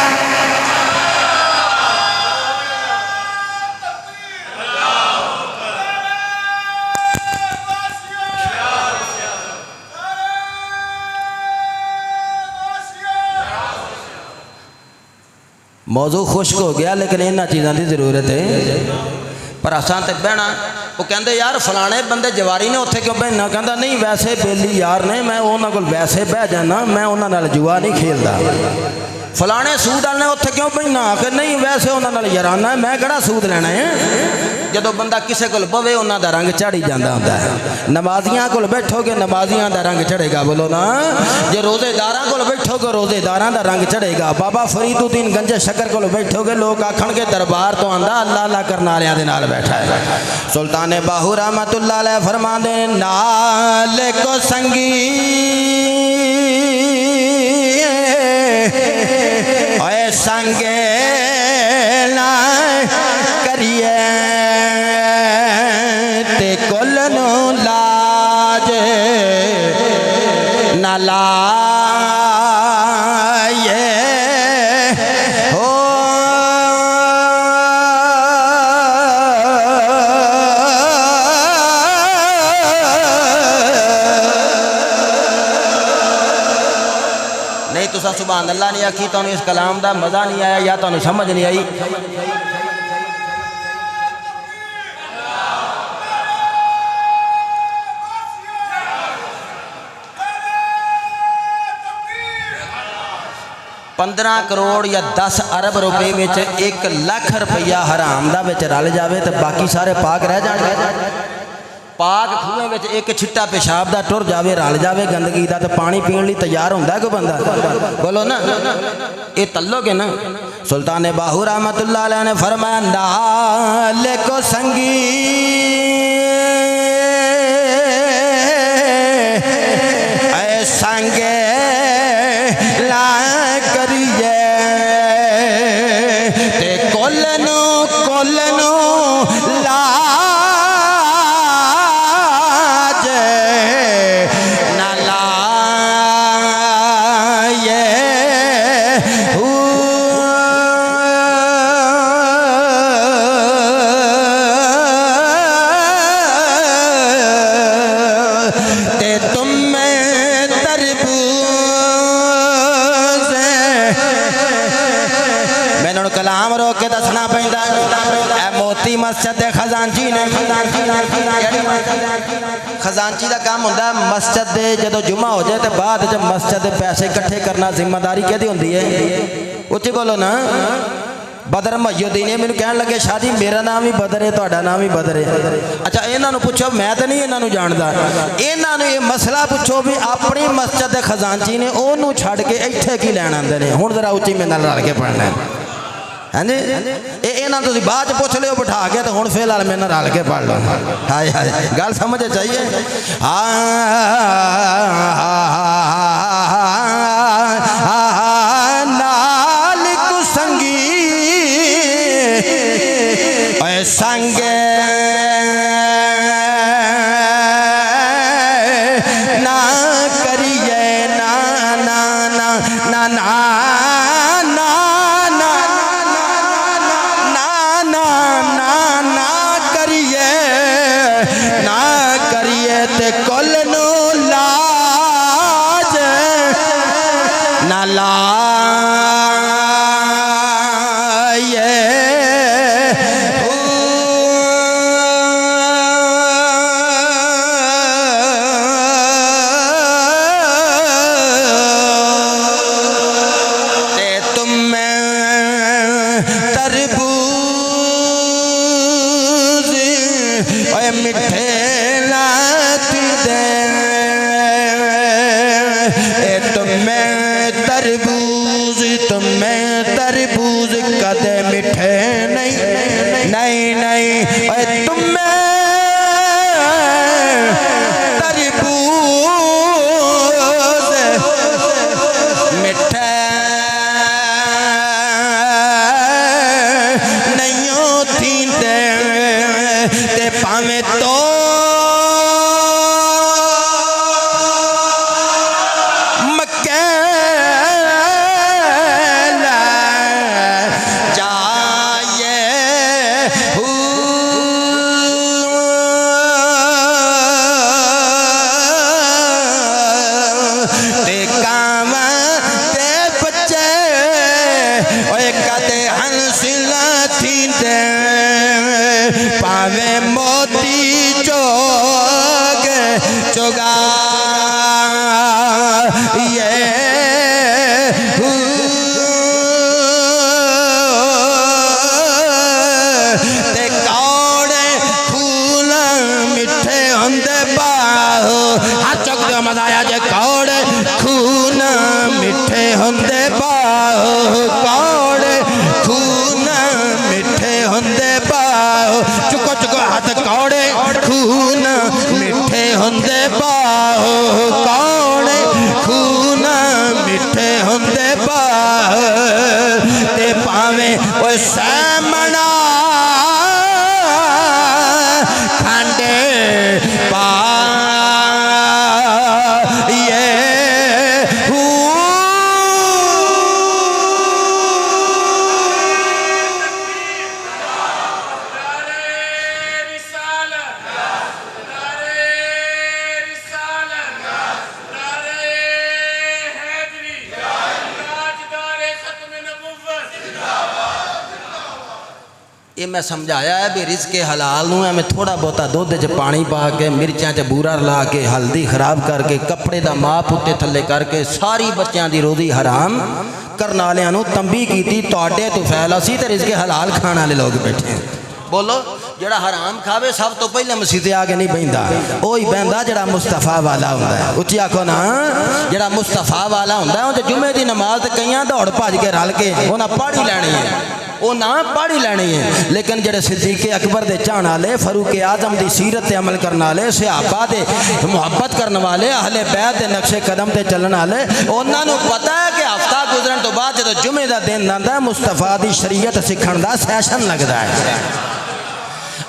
मौजू खुश्क हो गया लेकिन इन्होंने चीज़ों की जरूरत है। पर असां तो बहना वो कहते यार फलाने बंदे जवारी ने उत्थे क्यों बहना, कहता नहीं वैसे बेली यार ने, मैं उन्होंने को वैसे बह जाना, मैं उन्होंने जुआ नहीं खेलता। फलाने सूद वाले ने उत्थे क्यों बहना, कि नहीं वैसे उन्होंने याराना है, मैं किहड़ा सूद लेना है। जो बंदा किसी को बवे उन्हों का रंग चढ़ी जाता होता है। नमाजियां को बैठोगे नमाजियां का रंग चढ़ेगा, बोलो ना। जो रोजेदार को बैठोगे रोजेदार का रंग चढ़ेगा। बाबा फरीदुद्दीन गंजे शक्कर को बैठोगे लोग आखणगे दरबार तो आंदा अल्लाह अल्लाह करने वालियां दे नाल बैठा है। सुल्तान बाहू रहमतुल्लाह अलैह फरमांदे नाल को संगी ओए संगे ना करिए ते कुल नु लाज न लाए हो। नहीं तुसा सुभान अल्लाह नहीं आखी, तुहानू इस कलाम का मज़ा नहीं आया या तुहानू समझ नहीं आई। पंद्रह करोड़ या 10 अरब रुपए में 1 लाख रुपया हराम दा विच रल जाए तो बाकी सारे पाक रह जाए। पाक खूहें में एक छिट्टा पेशाब का टुर जाए रल जाए गंदगी का, तो पानी पीने लिए तैयार होंदा कोई बंदा, बोलो ना। ये तलोगे ना। सुल्तान बाहू रहमतुल्लाह अलैह ने फरमाया नाल को संगी ऐ संगे ला करिए ते कोलनू कोलनू ला कलाम रोक के दसना पैंदा। मोती मस्जिद खजांची ने खजांची का काम होंदा मस्जिद दे जदों जुमा हो जाए तो बाद जब मस्जिद दे पैसे इकट्ठे करना जिम्मेदारी किहदी होंदी है, उच्ची बोलो ना। बदर मुहिउद्दीन मैंने कह लगे शाह जी मेरा नाम ही बदर है, तुहाडा नाम ही बदर है। अच्छा इन्हों पूछो, मैं तो नहीं इन्हों जानता, इन्हों ये मसला पूछो भी अपनी मस्जिद खजांची ने उन्होंने छड़ के इत्थे की लैन आंदे ने। हुण जरा उच्ची मेरे नाल रल के पढ़ना है। हाँ जी इन्हों तुम बाद पूछ लियो बिठा के, तो हूँ फिलहाल मेरे नाल रल के पढ़ लो। हाय हाय गल समझ चाहिए। नाल को संगी संगे ना करिए ना ना ना ना ना करिए ते कुल नू ला होगा ये ते कौड़े फूल मिठे होंदे बाहो हाथ चुक दो मजा आया जे कौड़े खून मिठे होंदे बाहो कौड़े खून मिठे होंदे बाहो चुको चुको हाथ कौड़े खून मिठे होंदे बाहो कौड़े खून मिठे होंदे बाहो ते पावे ओ सैमना खंडे पा ये मैं समझाया है भी रिज़्क़ हलाल नूं मैं थोड़ा बहुता दुध च पानी पा के मिर्चां च बूरा ला के हल्दी खराब करके कपड़े का माप उत्ते थले करके सारी बच्चों की रोज़ी हराम करने वालियां नूं तंबी कीती तुहाडे तो फैल असी तो रिज़्क़ हलाल खाने वाले लोग बैठे हैं। बोलो जड़ा हराम खावे सब तो पहले मसीते आके नहीं बहिंदा वही बहंदा जड़ा मुस्तफा वाला होंदा है उच्ची आखो ना जड़ा मुस्तफा वाला होंदा है जुमे की नमाज कई दौड़ भज के रल के उन्हें पढ़ ही लैनी है वो ना पढ़ ही लैनी है लेकिन जड़े सिद्दीक़ अकबर दे चाहने वाले फरूक आजम की सीरत अमल करने वाले सहाबा दे मुहब्बत करने वाले अहले बैत के नक्शे कदम से चलने वाले उन्होंने पता है कि हफ्ता गुजरन तो बाद जो जुमे का दिन आता मुस्तफा की शरीयत सीखण का सैशन लगता है।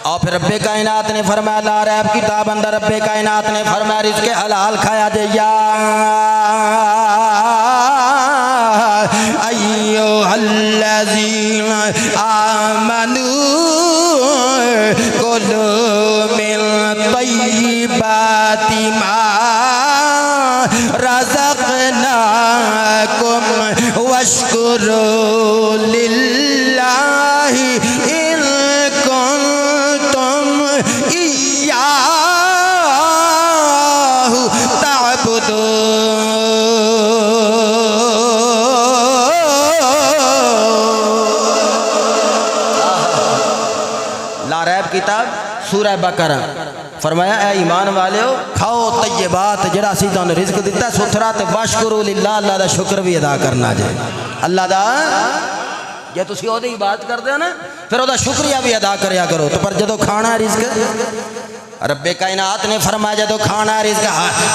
और फिर रब्बे कायनात ने फरमाया ला रैब किताब अंदर रब्बे कायनात ने फरमाया रिज़्क़ हलाल खाया जैया अय्युहल्लज़ीना आमनू कुलू मिन तय्यिबाति मा रज़क़नाकुम वश्कुरू लिल्लाहि इन कुंतुम इय्याहु तअबुदून। किताब सूरह बकरा फरमाया ए ईमान वाले हो खाओ तय्यबात जड़ा असीं तुहानूं रिज़्क़ दिता सुथरा ते वशकुरू लिल्लाह अल्लाह दा शुक्र भी अदा करना जे अल्लाह दा जे तुसीं ओहदी इबादत करदे हो ना फिर ओहदा शुक्रिया भी अदा करया करो। तो पर जदों खाना रिज़्क़ रब्बे कायनात ने फरमाया जो खाना रिज़्क़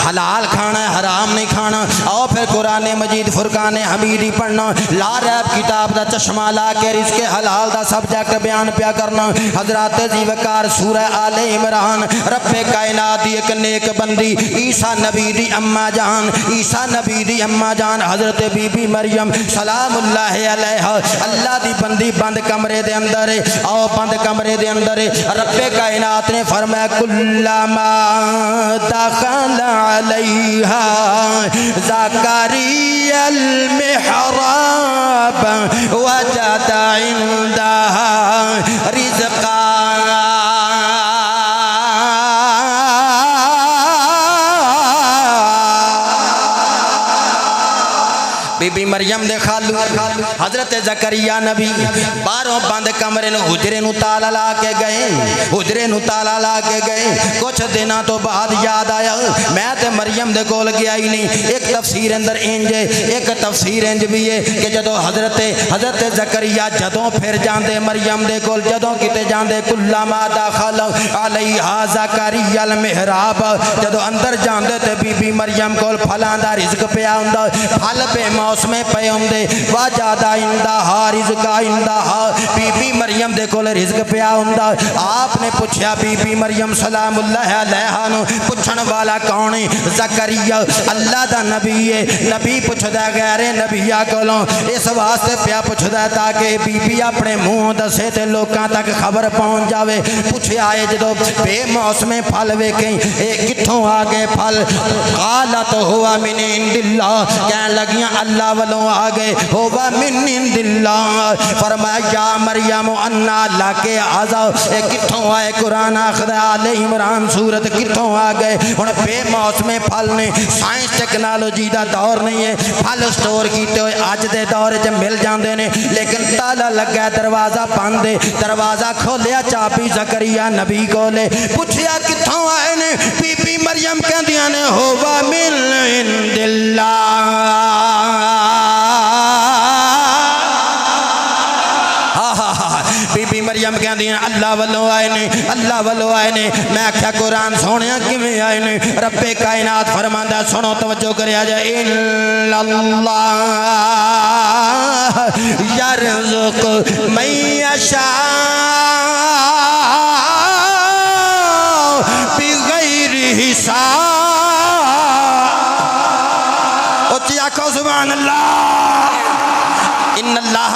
हलाल खाना है हराम नहीं खाना। आओ फिर कुरान मजीद फुरकान हमीदी पढ़ना ला रैब किताब का चश्मा ला के रिज़्क़ हलाल का सब्जेक्ट बयान पिया करना। हजरत जीवकार सूरह आले इमरान रब्बे कायनात दी एक नेक बंदी ईसा नबी दी अम्मा जान ईसा नबी दी अम्मा जान हजरत बीबी मरियम सलामुल्लाह अलैहा अल्लाह दी बंदी बंद कमरे दे अंदर आओ बंद कमरे दे अंदर रब्बे कायनात ने फरमाया कुल्लमा दखल अलैहा ज़करियल मिहराब वजद इंदहा रिज़क़ा बीबी मरियम दे खालू हजरत जकरिया नबी बारों बंद कमरे हुजरे नूं ताला ला के गए हुजरे नूं ताला ला के गए। कुछ दिनों तो बाद याद आया मैं ते मरियम दे कोल गया ही नहीं। एक तफसीर अंदर इंज एक तफसीर इंज भी है कि जदों हजरत जकरिया जदों फिर जाते मरियम दे कोल जदों किते जाते कुल्लमा दाखल अलैहा ज़करियल मिहराब जदों अंदर जाते ते बीबी मरियम कोल फलां दा रिज़्क़ पिया हुंदा फल पे मौसमे पे होंदे वा ज़्यादा इंदहा रिज़्क़ा इंदहा बीबी मरियम दे कोल रिज़्क़ पिया हुंदा। आपने पूछा बीबी मरियम सलामुल्लाह अलैहा नूं पुछण वाला कौन है? ज़करिया अल्लाह दा नबी है। नबी पुछदा गैर नबिया कोलों इस वास्ते पिया पुछदा ताकि बीबी अपने मुँह दसे ते लोकां तक खबर पहुँच जावे। पूछया है जदों बेमौसमे फल वेखें ये कित्थों आ गए फल? क़ालत हुवा मिन इंदिल्लाह कहन लगियां अल्लाह अल्लाह वालों आ गए होवा मिन इंदिल्लाह। फरमाया या मरियम अन्ना लाके आजा, ए कित्थों आए? कुरान आखदा आले इमरान सूरत कित्थों आ गए? हुण बेमौसमे फल ने, साइंस टेक्नोलॉजी का दौर नहीं है, फल स्टोर किए हुए अज के दौर च मिल जाते हैं, लेकिन ताला लगा दरवाजा बंद है। दरवाजा खोलिया चाबी जकरिया नबी कोले, पूछया कित्थों आए ने? बीबी मरियम कहंदियां ने होवा मिन इंदिल्लाह। बीबी मरियम कहती अल्लाह वालों आए ने, अल्लाह वालों आए ने। मैं आख्या कुरान सोने किवें आए ने? रब्बे कायनात फरमांदा, सुनो तवज्जो करिया जाए, इन्नल्लाह यरज़ुक़ु मन यशा बिगैरि हिसाब। उच्ची आखो सुभान अल्लाह। इन्नल्लाह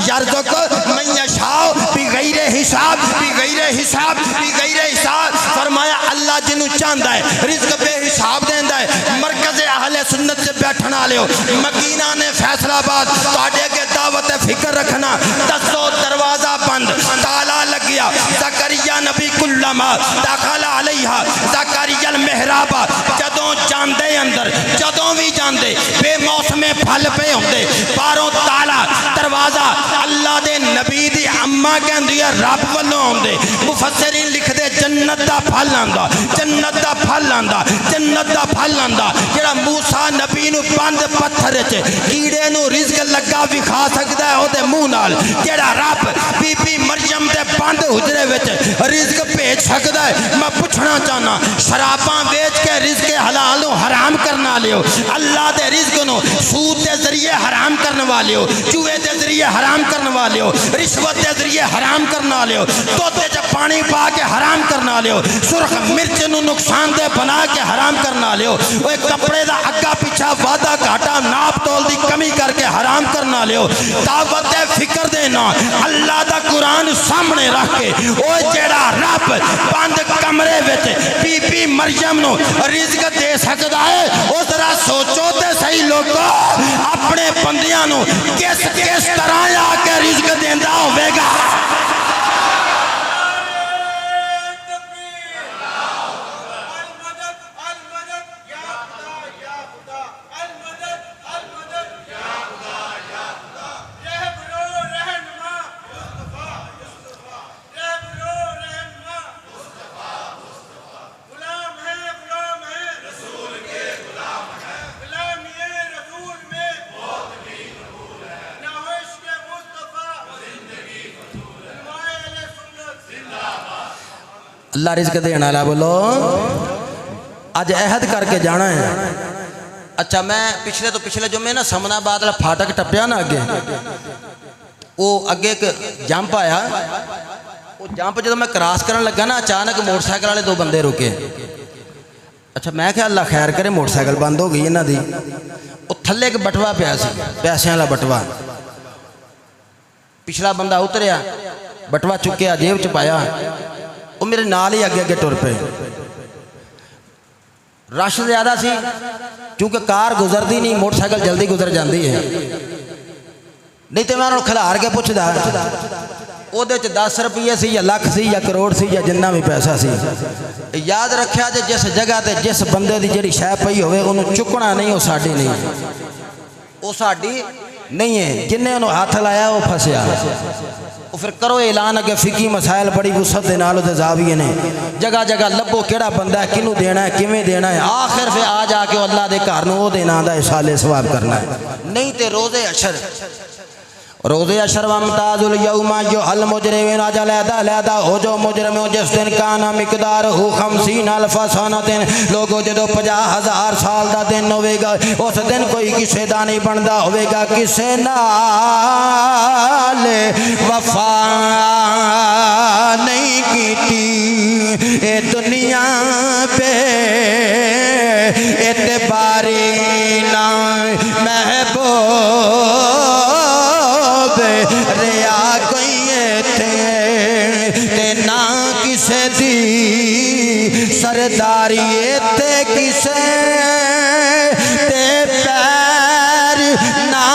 यरज़ुक़ु मन यशा बिगैर हिसाब, बिगैर हिसाब, बिगैर हिसाब। फरमाया अल्लाह जिन्हों चाहता है रिज़्क़ बेहिसाब देंदा है। मरकज़ अहले सुन्नत से बैठने वाले हो, मकीना ने फैसलाबाद तुहाडे अगे दावत फिक्र रखना। दसो दरवाजा बंद, ताला लग गया। ज़करिया नबी कुल्लमा दाखला अलैहा ज़करिया मेहराबा, जदों जांदे अंदर, जदों भी जांदे बेमौसमे फल पे होंदे, बाहरों ताला दरवाजा। अल्लाह दे नबी दी अम्मा कहंदी है रब वालों आउंदे। मुफस्सिरीन लिखदे जन्नत दा फल आंदा, जन्नत दा फल आंदा, जन्नत दा फल आंदा। जेड़ा मूसा नबी नूं बंद पत्थर च कीड़े नूं रिज़्क लगा विखा सकदा है ओदे मुंह नाल, जेड़ा रब बीबी मरियम दे बंद हुजरे विच रिज़्क भेज सकदा है। मैं पुछना चाहना, शराबां बेच के रिज़्क हलाल नूं हराम करने वाले हो, अल्लाह दे रिज़्क नूं सूद के जरिए हराम करने वाले हो, जुए के जरिए हराम करने वाले हो, रिश्वत के जरिए हराम करने वाले हो, तोते च पानी पा के हराम करने वाले हो, सुरख मिर्च नूं नुकसानदेह बना के हराम करने वाले हो, वो कपड़े का अग्गा पिछा वादा घाटा नाप तोल की कमी करके हराम करने वाले हो। दावत फिक्र देना अल्लाह का कुरान सामने रख के, वो जेड़ा रब बंद कमरे विच बीबी मरियम नूं रिज़्क दे सकदा है, वो जरा सोचो ते सही लोगो अपने बंदियां नूं किस किस तरह आके रिज़्क देंदा होवेगा। अल्लाह रिज़्क देने वाला बोलो। अज अहद करके जाना है। अच्छा मैं पिछले तो पिछले जुम्मे ना समनाबाद वाला फाटक टप्पिया ना अगे, वो अगे एक जंप आया, वो जंप जो मैं क्रॉस करन लगा ना अचानक मोटरसाइकिल वाले दो बंदे रुके। अच्छा मैं क्या अल्लाह खैर करे मोटरसाइकिल बंद हो गई इन्हों की। वो थले एक बटवा पिया सी, पैसों वाला बटवा। पिछला बंदा उतरिया, बटवा चुकया जेब च पाया, वो मेरे नाल ही अगे अगे टुर पे। रश ज़्यादा सी क्योंकि कार गुजरती नहीं, मोटरसाइकिल जल्दी गुजर जाती है। नहीं तो मैं उन्होंने खिलार के पूछदा वो 10 रुपये सी या लख सी या करोड़ सी या जिन्ना भी पैसा सी। याद रखा जे जिस जगह ते जिस बंदे की जिहड़ी शै पई होवे उन्होंने चुकना नहीं, वो साडी नहीं, वो साडी नहीं है। जिन्हें उन्होंने हाथ लाया वो फसिया। वो फिर करो ऐलान अगे फिकी मसाइल बड़ी वुसत दे नाल ते जाविए ने जगह जगह लभो केड़ा बंदा है, किनू देना है, किवें देना है। आखिर फिर आ जाके अल्लाह दे घर नूं वो देना आंदा इसाले सवाब करना है। नहीं तो रोज़े अशर, रोज़े अशर वमताजुल यौमा जो हल मुजरिमीन अलहदा हो जो मुजरिम हो जिस दिन काना मिकदार हो 50,000 सनतिन। लोगों जो 50,000 साल का दिन होगा, उस दिन कोई किसी का नहीं बनता होगा, किसी नाल वफा नहीं की ए दुनिया पे एतबारी ना महबूब रिया कोई थे ते ना किसे दी सरदारी ते किसे ते पैर ना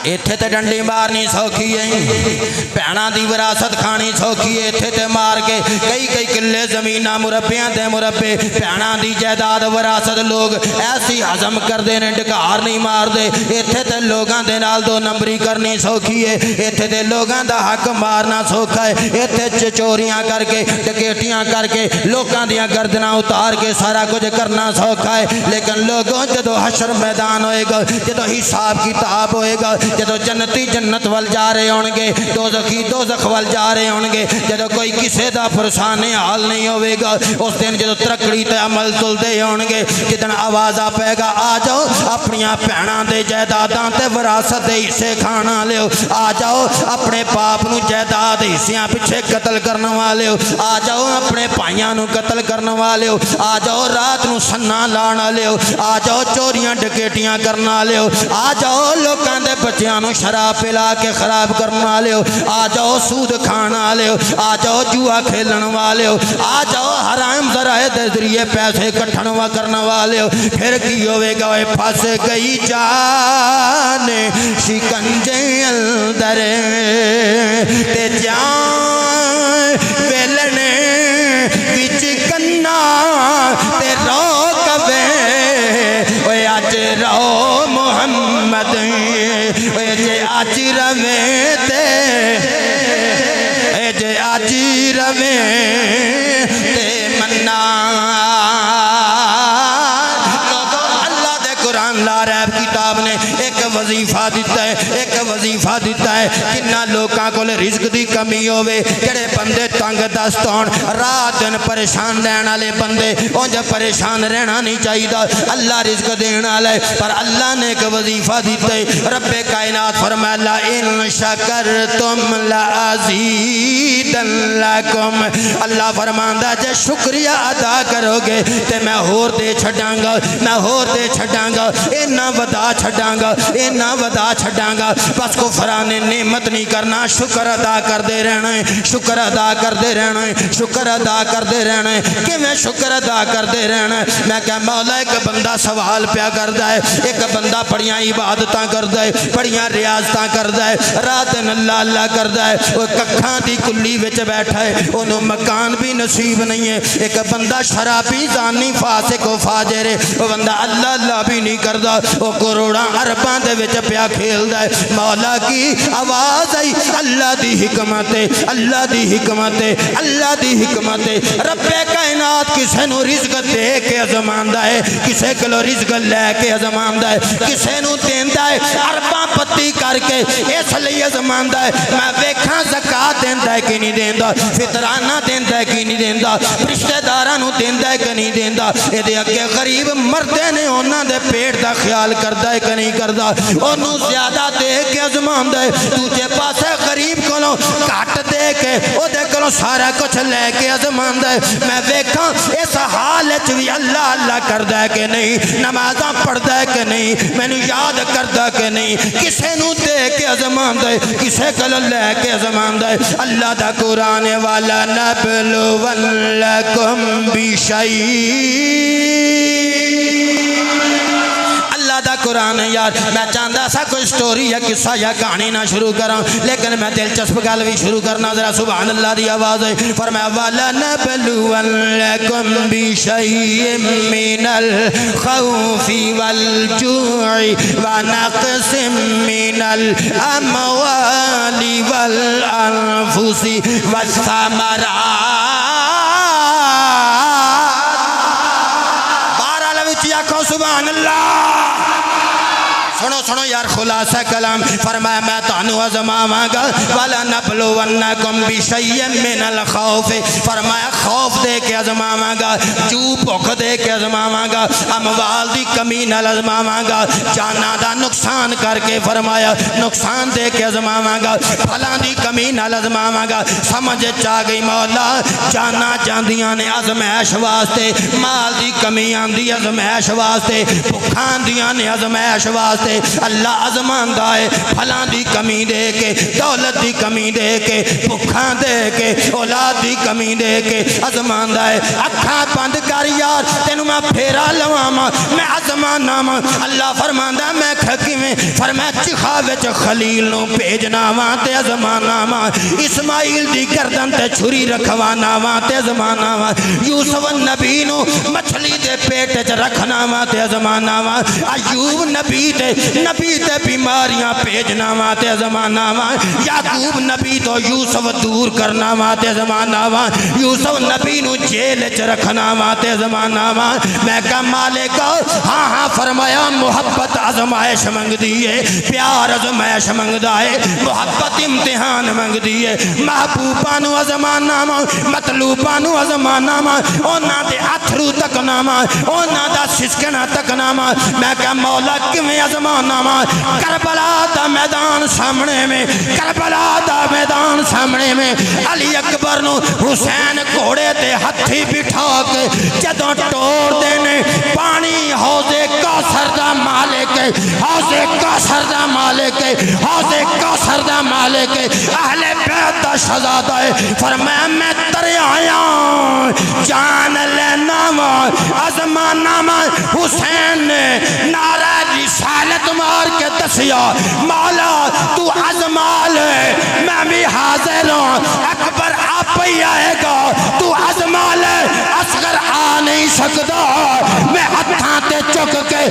इत्थे ते डंडी मारनी सौखी है, भैणों की विरासत खानी सौखी है। इत्थे ते मार के कई कई किले जमीन मुरब्बियां ते मुरब्बे भैणों की जायदाद विरासत लोग ऐसी हजम करते हैं, ढकार नहीं मारते। इत्थे ते लोगों के नाल दो नंबरी करनी सौखी है, इत्थे ते लोगों का हक मारना सौखा है। इत्थे चोरियां करके डकैतियां करके लोगों दी गर्दना उतार के सारा कुछ करना सौखा है। लेकिन लोगों जो हशर मैदान होएगा, जो हिसाब किताब होएगा, जो जन्नती जन्नत वल जा रहे होंगे, दोज़खी दोज़ख वल जा रहे होंगे, जो कोई किसी का परेशानी हाल नहीं होगा, उस दिन जो तरक्की ते अमल तुलते होंगे, जिदन आवाज़ा पेगा आ जाओ अपन भैणों के जायदादां ते विरासत के हिस्से खाना लियो, आ जाओ अपने पाप नूं जायदाद हिस्सियां पिछे कतल करने वाले हो, आ जाओ अपने भाइयों नूं कतल करने वाले हो, आ जाओ रात नूं सन्ना लाने वाले हो, आ जाओ चोरियां डकैतियां करने वाले हो, आ जाओ लोगों के बच्चों नूं शराब पिला के खराब करने वाले हो, आ जाओ सूद खाने वाले हो, आ जाओ जुआ खेलने वाले हो, आ जाओ हराम ज़राए के जरिए पैसे इकट्ठन करने वाले हो। फिर की होवेगा, फंस गई जान शिकंजे अंदर ते जान बेलने बिच कन्ना ते रोक वे ओए अज रो मुहम्मद ओए जे अज रवे ते जे अज रवे ते मन्ना। ला रैब किताब ने एक वजीफा दिता है, एक वजीफा दिता है। किन्ना लोगों को रिज्क की कमी होवे, जेड़े बंदे तंग दस्त होण, रात दिन परेशान रहने वाले बंदे, उंज परेशान रहना नहीं चाहिए। अल्लाह रिज्क देने वाला है, पर अल्लाह ने एक वजीफा दिता है। रब्बे कायनात फरमाया इन शकरतुम लअज़ीदन्नकुम, अल्लाह फरमांदा जे शुक्रिया अदा करोगे तो मैं होर दे छड्डांगा, मैं होर दे छड्डांगा, इन्ना वदा छड्डांगा, इन्ना वदा छड्डांगा। बस कुफरान ने नेमत नहीं करना, शुक्र अदा करते रहना है, शुक्र अदा करते रहना है, शुक्र अदा करते रहना है। किवें शुक्र अदा करते रहना है? मैं क्या मौला, एक बंदा सवाल प्या करता है, एक बंदा बड़ियां इबादतां करता है, बड़ियां रियाजतां करता है, रात दिन अल्लाह अल्लाह करता है, वो कक्खां दी कुल्ली विच बैठा है, उन्होंने मकान भी नसीब नहीं है। एक बंदा शराबी जानी फासिक फाजिर, वो बंदा अल्लाह अल्लाह भी नहीं करता, वो करोड़ा अरबां दे विच प्या खेलदा है। मौला की आवाज़ आई, अल्लाह दी हिकमत है, अल्लाह दी हिकमत है, अल्लाह दी हिकमत है। रब्बे कायनात किसे नूं रिज़्क दे के अज़मांदा है, किसे कोलों रिज़्क लैके अज़मांदा है, किसे नूं देंदा है अरबां पत्ती करके इसलिए अज़मांदा है। मैं वेखां ज़कात देंदा है कि नहीं देंदा, फितराना देंदा है कि नहीं देंदा, रिश्तेदारां नूं देंदा है कि नहीं देंदा, इहदे अगे गरीब मरदे ने उन्हां दे पेट का ख्याल करता है कि नहीं करता, उन्होंने ज्यादा दे के अजमांदा है, दूजे पासे गरीब को घट दे के ओदे कोलों सारा कुछ लैके अजमांदा है। मैं वेखा इस हाल भी अल्लाह अल्लाह करता है कि नहीं, नमाज़ां पढ़ता है कि नहीं, मैनू याद करता कि नहीं, किसे नू दे के अजमांदा है, किसे कोलों लैके अजमांदा है। अल्लाह दा कुरान वाला नबलुवन्नकुम बिशैइन, दा कुरान यार। मैं चाहता सा कोई स्टोरी या किस्सा या कहानी ना शुरू करा, लेकिन मैं दिलचस्प गल भी शुरू करना। जरा सुभान अल्लाह दी आवाज़ है। फरमाया वाला नबलुवन्नकुम बिशैइन मिनल खौफि वल जूइ व नक़सिम मिनल अमवालि वल अनफुसि वस्समरात। आखो सुभान अल्लाह। सुनो सुनो यार खुलासा कलाम। फरमाया मैं तानू आज़मावांगा वाला नबलुवन्नकुम बिशैइन मिनल खौफ, फरमाया खौफ दे के आज़मावांगा, जू भुख दे के आज़मावांगा, अमवाल दी कमी नाल आज़मावांगा, जाना दा नुकसान करके फरमाया नुकसान दे के आज़मावांगा, फलां दी कमी नाल आज़मावांगा। समझ आ गई मौला, जाना जांदियां ने आज़मैश वास्ते, माल दी कमी आंदी आज़मैश वास्ते, भुखां आंदियां ने आज़मैश वास्ते। अल्लाह आज़मांदा है फलां दी कमी दे के, दौलत दी कमी दे के, भुखा दे के, औलाद दी कमी दे के आज़मांदा है। अखां बंद कर यार, तेनू मैं फेरा लवावां, मैं आज़माना वा। अल्लाह फरमांदा मैं किवें फरमाया चिखा विच खलील नूं भेजना वा ते अजमाना वा इस्माइल दी गर्दन ते छुरी रखवाना वा ते अजमाना वा यूसुफ नबी नूं मछली दे पेट च रखना वा ते अजमाना वा अयूब नबी ते बीमारियां भेजना वा ते अजमाना वा याकूब नबी तो यूसुफ दूर करना वा ते अजमाना वा यूसुफ नबी नूं जेल च रखना वा ते अजमाना वा मैं कहा मालिक हाँ हाँ फरमाया मुहब्बत आजमाइश मंगदी है प्यार आजमाइश मंगदा है मुहब्बत इम्तिहान मंगदी है महबूबा नूं आजमाना वा मतलूबा नूं आजमाना वा उन्हां दे अथरू तकना वा उन्हां दा सिसकना तकना वा मैं कहा मौला किवें आजमाना वा करबला दा मैदान सामने में करबला दा मैदान सामने में अली अकबर नूं हुसैन घोड़े ते हथी बिठा के जदों टोरदे ने पानी हौजे कौसर दा मालिक हौजे कौसर दा मालिक हौजे कौसर दा मालिक अहले बैत दा शहजादा है फरमाया मैं दरियाया जान लेना वा आजमाना वा हुसैन ने नारा रिसालत मार के दसिया मौला तू आजमा ले मैं भी हाजिर हूं अकबर आप ही आएगा तू आजमा ले असगर आ नहीं सकता मैं हत्थां ते चुक के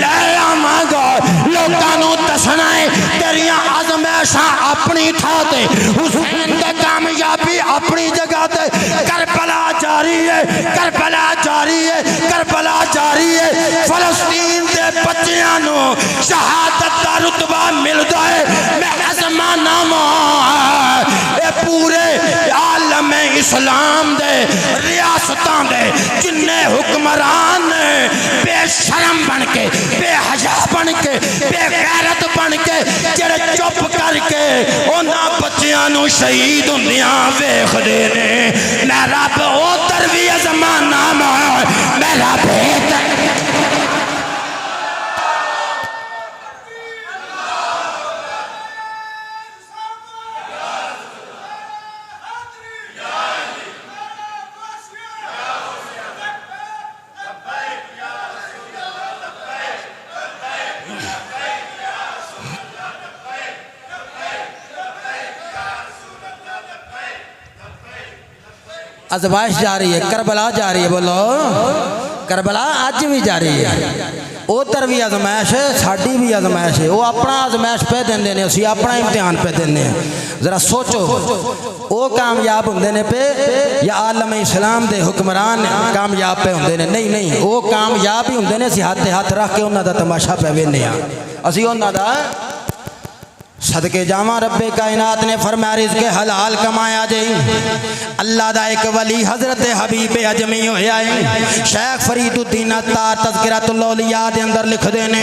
ले आवांगा लोकां नूं दसना है तेरियां आजमाइशां अपनी थां ते हुसैन दी कामयाबी अपनी जगह ते करबला जारी है करबला जारी है करबला जारी है फलस्तीन दे बच्चियां नूं शहादत दा रुतबा मिलदा है मैं आजमाना वा ए पूरे आलम इस्लाम दे रियासतां दे जिन्ने हुक्मरान ने बेशरम बन के बेहया बन के बेगैरत बन के जेड़े चुप करके उन्हां बच्चियां नूं शहीद हुंदियां वेखदे ने मैं रब उधर भी आजमाना वा मैं रब आजमाइश जारी है करबला जारी है बोलो करबला अज भी जारी है उधर भी आजमाइश है साड़ी भी आजमाइश है वो अपना आजमाइश पे देंगे ने असी अपना इम्तिहान पे देंगे जरा सोचो वो कामयाब होंगे ने पे या आलम इस्लाम दे हुक्मरान कामयाब पे होंगे ने नहीं नहीं वो कामयाब ही होंगे ने असी हाथ हाथ रख के उन्होंने तमाशा पे वेने असी उन्होंने सदके जावा रब्बे कायनात ने फरमाया रिज़्क़ हलाल कमाया जे अल्लाह दा एक वली हजरत हबीब अजमी होया है शेख फरीदुद्दीन अत्तार तज़किरतुल औलिया दे अंदर लिखदे ने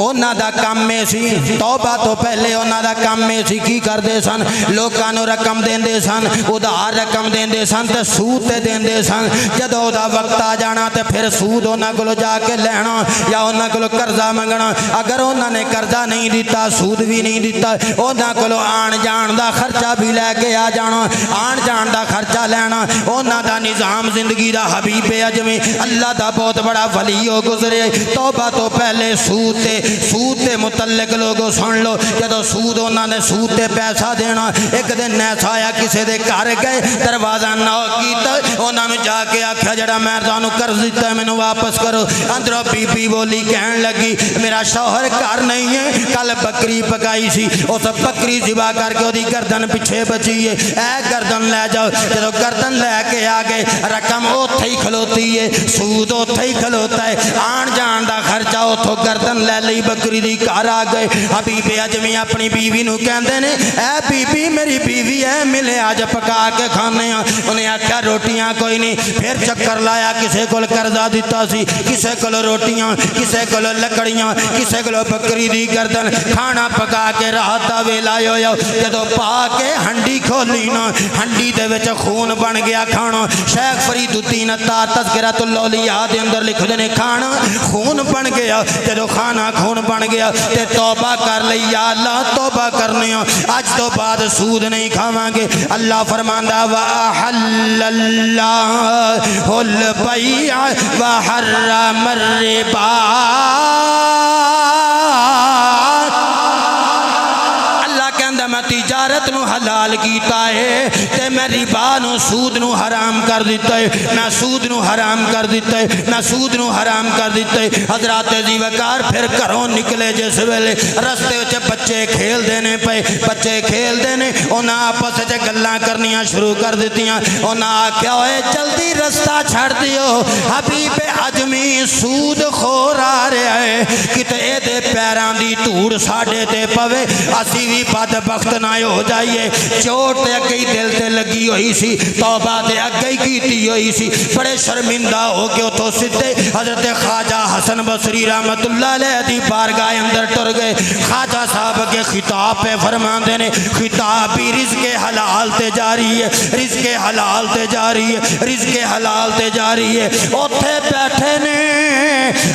उन्हां दा काम में सी तौबा तो पहले उन्हां दा काम में सी की करदे सन लोकां नूं रकम देंदे सन उधार रकम देंदे सन ते सूद ते देंदे सन जदों दा वक्त आ जाना ते फिर सूद उन्हां कोलों जाके लैना या उन्हां कोलों कर्जा मंगना अगर उन्हां ने कर्जा नहीं दिता सूद भी नहीं दिता उन्हां कोलों आण जाण दा खर्चा भी लैके आ जाना आण जाण दा खर्चा लेना उन्हां दा निज़ाम जिंदगी दा हबीब अजमी अल्लाह दा बहुत बड़ा वली हो गुजरे तौबा तो पहले सूद ते मुतल्लिक लोगों सुन लो जदों सूद उन्हां ने सूद ते पैसा देना एक दिन ऐसा आया किसी दे घर गए दरवाजा नॉक कीता उन्हां नूं जाके आख्या जड़ा मैं तुहानूं कर्ज दिता मैनूं वापस करो अंदरों बीबी बोली कहन लगी मेरा शौहर घर नहीं है कल बकरी पकाई सी उस बकरी जिबा करके ओदी गर्दन पिछे बची है ए गर्दन ले जाओ जो गर्दन लैके आ गए रकम उत्थे ही खलोती है सूद उत्थे ही खलोता है आन जान का खर्चा उतों गर्दन ले ली बकरी दी घर आ गए हबीब अजमी अपनी बीवी नूं कहंदे ने ए बीबी मेरी बीवी है मिले अज पका के खाने उन्हें आख्या रोटियां कोई नहीं फिर चक्कर लाया किसी को कर्जा दिता सी किसी को रोटियां किसी को लकड़ियां किसी को बकरी दी गर्दन खाना पका के रात का वेला होया जदों पा के हंडी खोली ना हंडी दे विच खून बन गया खाना शेख फरीदुद्दीन अत्तार तज़किरतुल औलिया दे अंदर लिखदे ने खाना खून बन गया जदों खाना खून बन गया ते तौबा कर लई या अल्लाह तौबा करने अज तो बाद सूद नहीं खावांगे अल्लाह फरमांदा वा हल्लल्लाहुल बैअ व हर्रमर रिबा कहंदा मैं तिजारत नू हलाल कीता है ते मैं रिबा नू सूद नू हराम कर दिता है, मैं सूद नू हराम कर दिता है, मैं सूद नू हराम कर दिता है। हजरात जी वकार फिर घरों निकले जिस वेले रस्ते विच बच्चे खेलते ने पे, बच्चे खेलते ने उन्हें आपस च गल्लां करनियां शुरू कर दित्तियां। उन्हें आख्या होए जल्दी रस्ता छड़ दियो, हबीब अजमी सूद खोर आ रहा है, किते एदे पैरां दी धूड़ साडे ते पवे असी भी बदबख्त ना हो जाइए। चोट ते अगे ही दिल ते लगी हुई सी, तौबा ते अगे ही कीती हुई सी। बड़े शर्मिंदा हो के उतो सीधे हजरत ख्वाजा हसन बसरी रहमतुल्लाह अलैह दी बारगाह अंदर टुर गए। ख्वाजा साहब के खिताब पे फरमाते ने, खिताब भी रिज़्क़े हलाल ते जारी है, रिज़्क़े हलाल ते जारी है, रिज़्क़े हलाल ते जारी है। उथे बैठे ने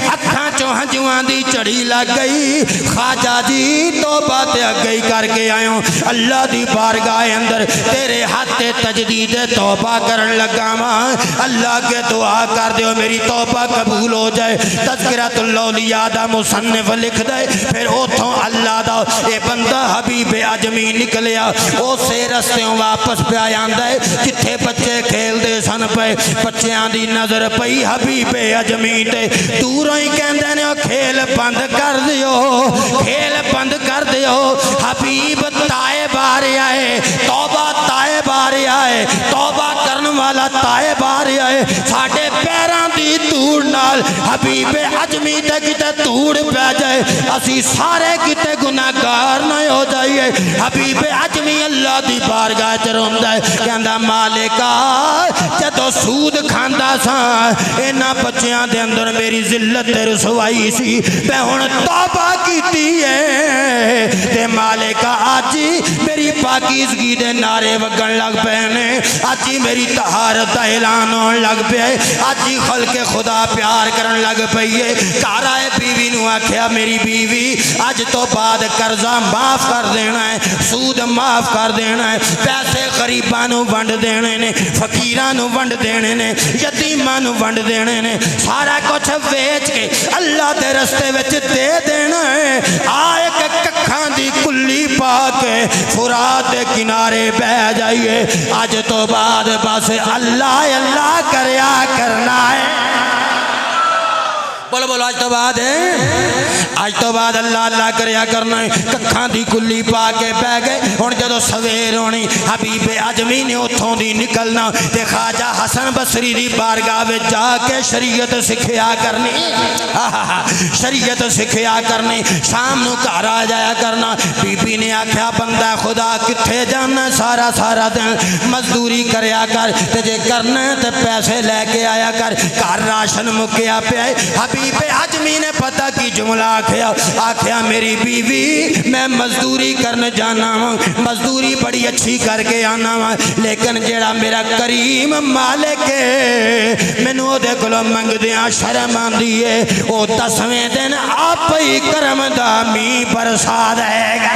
अखां चों हंजुआं दी झड़ी लग गई। ख्वाजा जी तौबा ते अगे ही करके आयो, अल्लाह दी बारगाह अंदर तेरे हाथ ते तजदीद तौबा करन लगा वां, अल्लाह के दुआ कर दियो मेरी तौबा कबूल हो जाए। तज़किरतुल औलिया दा मुसन्निफ लिख दे। फिर उथों अल्लाह दा ये बंदा हबीब अजमी निकलिया, उसे रस्तेों वापस पे आंदा है जिथे बच्चे खेलते सन पे। बच्चों की नज़र पई हबीब अजमी ते, दूरों ही कहते ने खेल बंद कर दियो, खेल बंद कर दियो। हबीब तायब आ रहा है, तौबा तायब आ रहा है, तौबा करने वाला तायब आ रहा है। साडे पैरां दी धूड़ नाल हबीब अजमी ते किते धूड़ पै जाए, असी सारे किते गुनाहगार ना हो जाइए। हबीब अजमी अल्लाह दी बारगाह च रोंदा है, कहंदा मालिका जदों सूद खांदा सा इन्हां बच्चियां दे अंदर मेरी जिल्लत ते रसवाई सी, मैं हुण तौबा कीती है ते मालिका अज मेरी पाकीज़गी दे नारे वगण लग पे ने, अज ही मेरी तहारत दा ऐलान होण लग पिया है, अज ही खल्के खुदा प्यार करन लग पई है। घर आए बीवी नूं आख्या मेरी बीवी अज तो बाद कर्जा माफ कर देना है, सूद माफ कर देना है, पैसे गरीबां नूं वंड देने ने, फकीरां नूं वंड देने ने, यतीमां नूं वंड देने ने, सारा कुछ वेच के अल्लाह दे रस्ते विच दे देना है। आ एक कखां दी कुल्ली पा के फुरात दे किनारे बह जाइए, अज तो बाद बस अल्लाह अल्लाह करया करना है। बोलो बोलो आज तो बाद है, आज तो बाद अल्लाह अल्लाह करया करना है। कखां दी कुल्ली पा के बह गए। हुण जदों सवेर होनी हबीब अजमी ने उथों दी निकलना ते ख्वाजा हसन बसरी दी बारगाह विच जाके शरीयत सिखिया करनी, शरीयत सिखिया करनी। शाम नूं घर आ जाया करना। बीबी ने आख्या बंदा खुदा कित्थे जाना, सारा सारा दिन मजदूरी करया कर ते जे करना ते पैसे लैके आया कर, घर राशन मुक्या पिया। हबीब अजमी ने पता की जुमला आख्या, आख्या मेरी बीवी मैं मजदूरी करने जाना वा, मजदूरी बड़ी अच्छी करके आना वा, लेकिन जेड़ा मेरा करीम मालिक है मैनू ओदे कोलों मंगदियां शर्म आंदी है। ओ 10वें दिन आप ही करम दा मींह बरसा देगा,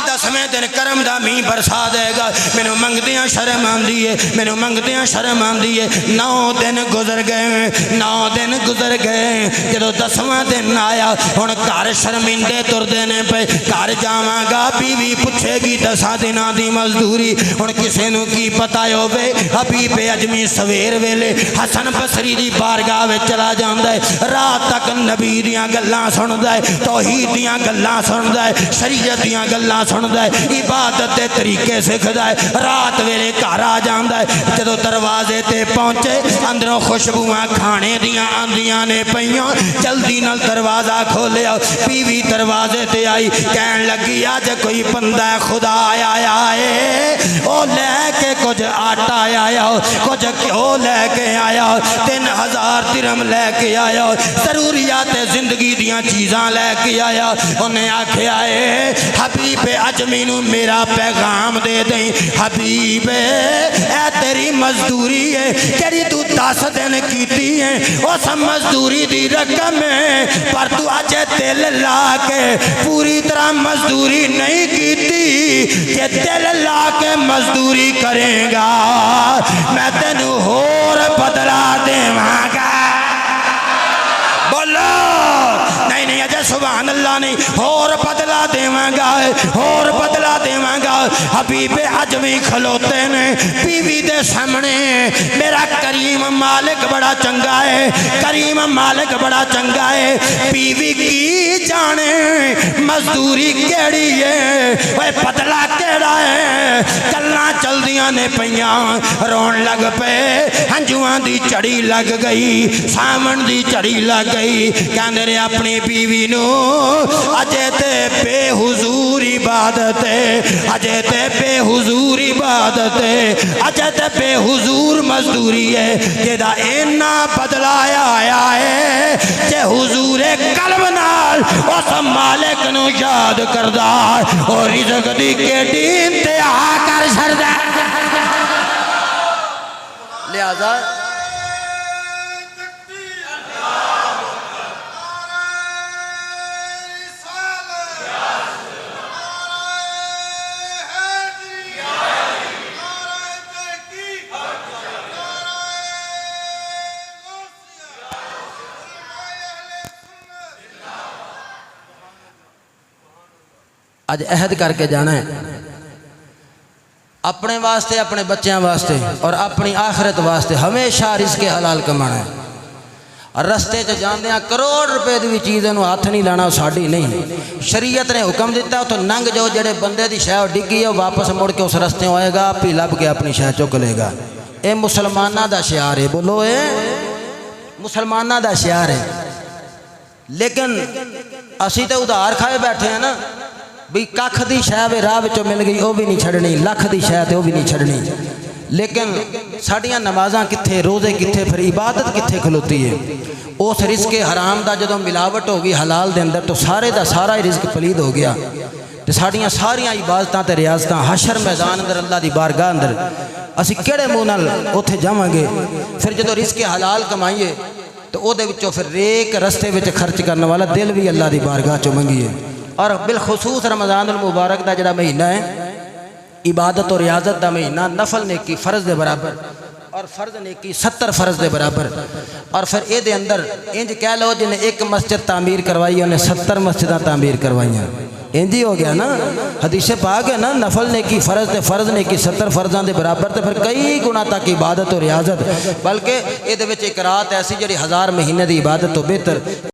10वें दिन करम दा मींह बरसा देगा। मैनू मंगदियां शर्म आंदी है, मैनू मंगदियां शर्म आंदी है। 9 दिन गुजर गए, 9 दिन गुजर गए। जदों 10वां दिन आया हुण घर शर्मिंदे तुरदे ने पे, घर जावांगा बीवी पुछेगी 10 दिनां दी मजदूरी। हुण किसे नू की पता होवे हबीब अजमी सवेर वेले हसन बसरी दी बारगाह विच चला जांदा है, रात तक नबी दियां गल्लां सुणदा है, तौहीद दियां गल्लां सुणदा है, शरीयत दियां गल्लां सुनदा है, इबादत के तरीके सीखदा है। रात वेले घर आ जांदा है। जदों दरवाजे ते पहुंचे अंदरों खुशबुआं खाने दियां आंदियां ने पईयां, जल्दी नाल दरवाजा खोलिया। बीवी दरवाजे ते आई, कहन लगी अज कोई बंदा खुदा आया है, ओ लैके कुछ आटा आया, कुछ घ्यो लैके आया, 3000 दिरहम लैके आया, जरूरियात जिंदगी दियां चीज़ां लैके आया। उन्हें आख्या है हबीब अजमी नू मेरा पैगाम दे दे, हबीब ए तेरी मजदूरी है जेड़ी तू 10 दिन कीती है, उस मजदूरी दी रकम है, पर तू अज दिल ला के पूरी तरह मजदूरी नहीं कीती। जे दिल ला के मजदूरी करेगा मैं तेनू होर बदला देवांगा। बोलो नहीं नहीं अजय जे सुभान अल्लाह नहीं होर बदला देवांगा, होर बदला देवांगा। हबीबे अजमी खलोते ने बीवी दे सामने, मेरा करीम मालिक बड़ा चंगा है, करीम मालिक बड़ा चंगा है। बीवी की जाने मजदूरी केड़ी है, वह बदला केड़ा है। गल्लां चलदियां ने पईयां, रोन लग पे, हंजुआं दी झड़ी लग गई, सावन दी झड़ी लग गई। कहंदे ने अपनी बीवी नू अजे ते बेहुजूर इबादत है, अजे ते बेहुजूर इबादत है, अजे ते बेहुजूर मजदूरी है। जेदा इन्ना बदलाया आया है जे हुजूरे कल्ब नाल उस मालिक नू याद करदा और रिज़्क़ दी केडी इंतहा कर छड़दा। लिहाजा अज अहद करके जाना है अपने वास्ते, अपने बच्चों वास्ते और अपनी आखिरत वास्ते हमेशा रिज़्क़ हलाल कमाना है। और रस्ते च जांदे करोड़ रुपए की भी चीज़ हाथ नहीं लाना, साड़ी नहीं। शरीयत ने हुक्म दिता उतो नंग जाओ, जेड़े बंदे की शह डिगी है वापस मुड़ के उस रस्ते आएगा, आप ही लभ के अपनी शह चुक लेगा। ये मुसलमाना का शियार है, बोलो ये मुसलमाना का शियार है। लेकिन असी तो उधार खाए बैठे हैं ना, भी कख की शह वे राह विचों मिल गई वह भी नहीं छड़नी, लख की शह तो वह भी नहीं छड़नी। लेकिन साड़ियाँ नमाज़ां कित्थे, रोज़े कित्थे, फिर इबादत कित्थे खलोती है। उस रिज़्क़ हराम का जदों मिलावट हो गई हलाल के अंदर, तो सारे का सारा ही रिज़्क़ पलीद हो गया। तो साड़ियाँ सारियाँ इबादतां ते रियाज़तां हशर मैदान अंदर अल्लाह की बारगाह अंदर असी किहड़े मूँह नाल उत्थे जावांगे। फिर जदों रिज़्क़ हलाल कमाईए तो उहदे विचों फिर रेक रस्ते विच खर्च करने वाला दिल भी अल्लाह की बारगाह चों मंगीए। और बिलखसूस रमज़ानुल मुबारक का जिहड़ा महीना है इबादत और रियाजत का महीना, नफल नेकी फ़र्ज के बराबर और फ़र्ज नेकी 70 फ़र्ज के बराबर। और फिर ये अंदर इंज कह लो जिन्हें एक मस्जिद तामीर करवाई उन्हें 70 मस्जिद तामीर करवाइया, इंज ही हो गया ना। हदीसे पाक है ना, नफल नेकी फ़र्ज ते फ़र्ज नेकी 70 फ़र्जां के बराबर, तो फिर कई गुणा तक इबादत और रियाजत। बल्कि ये एक रात ऐसी जी 1000 महीने की इबादत तो बेहतर।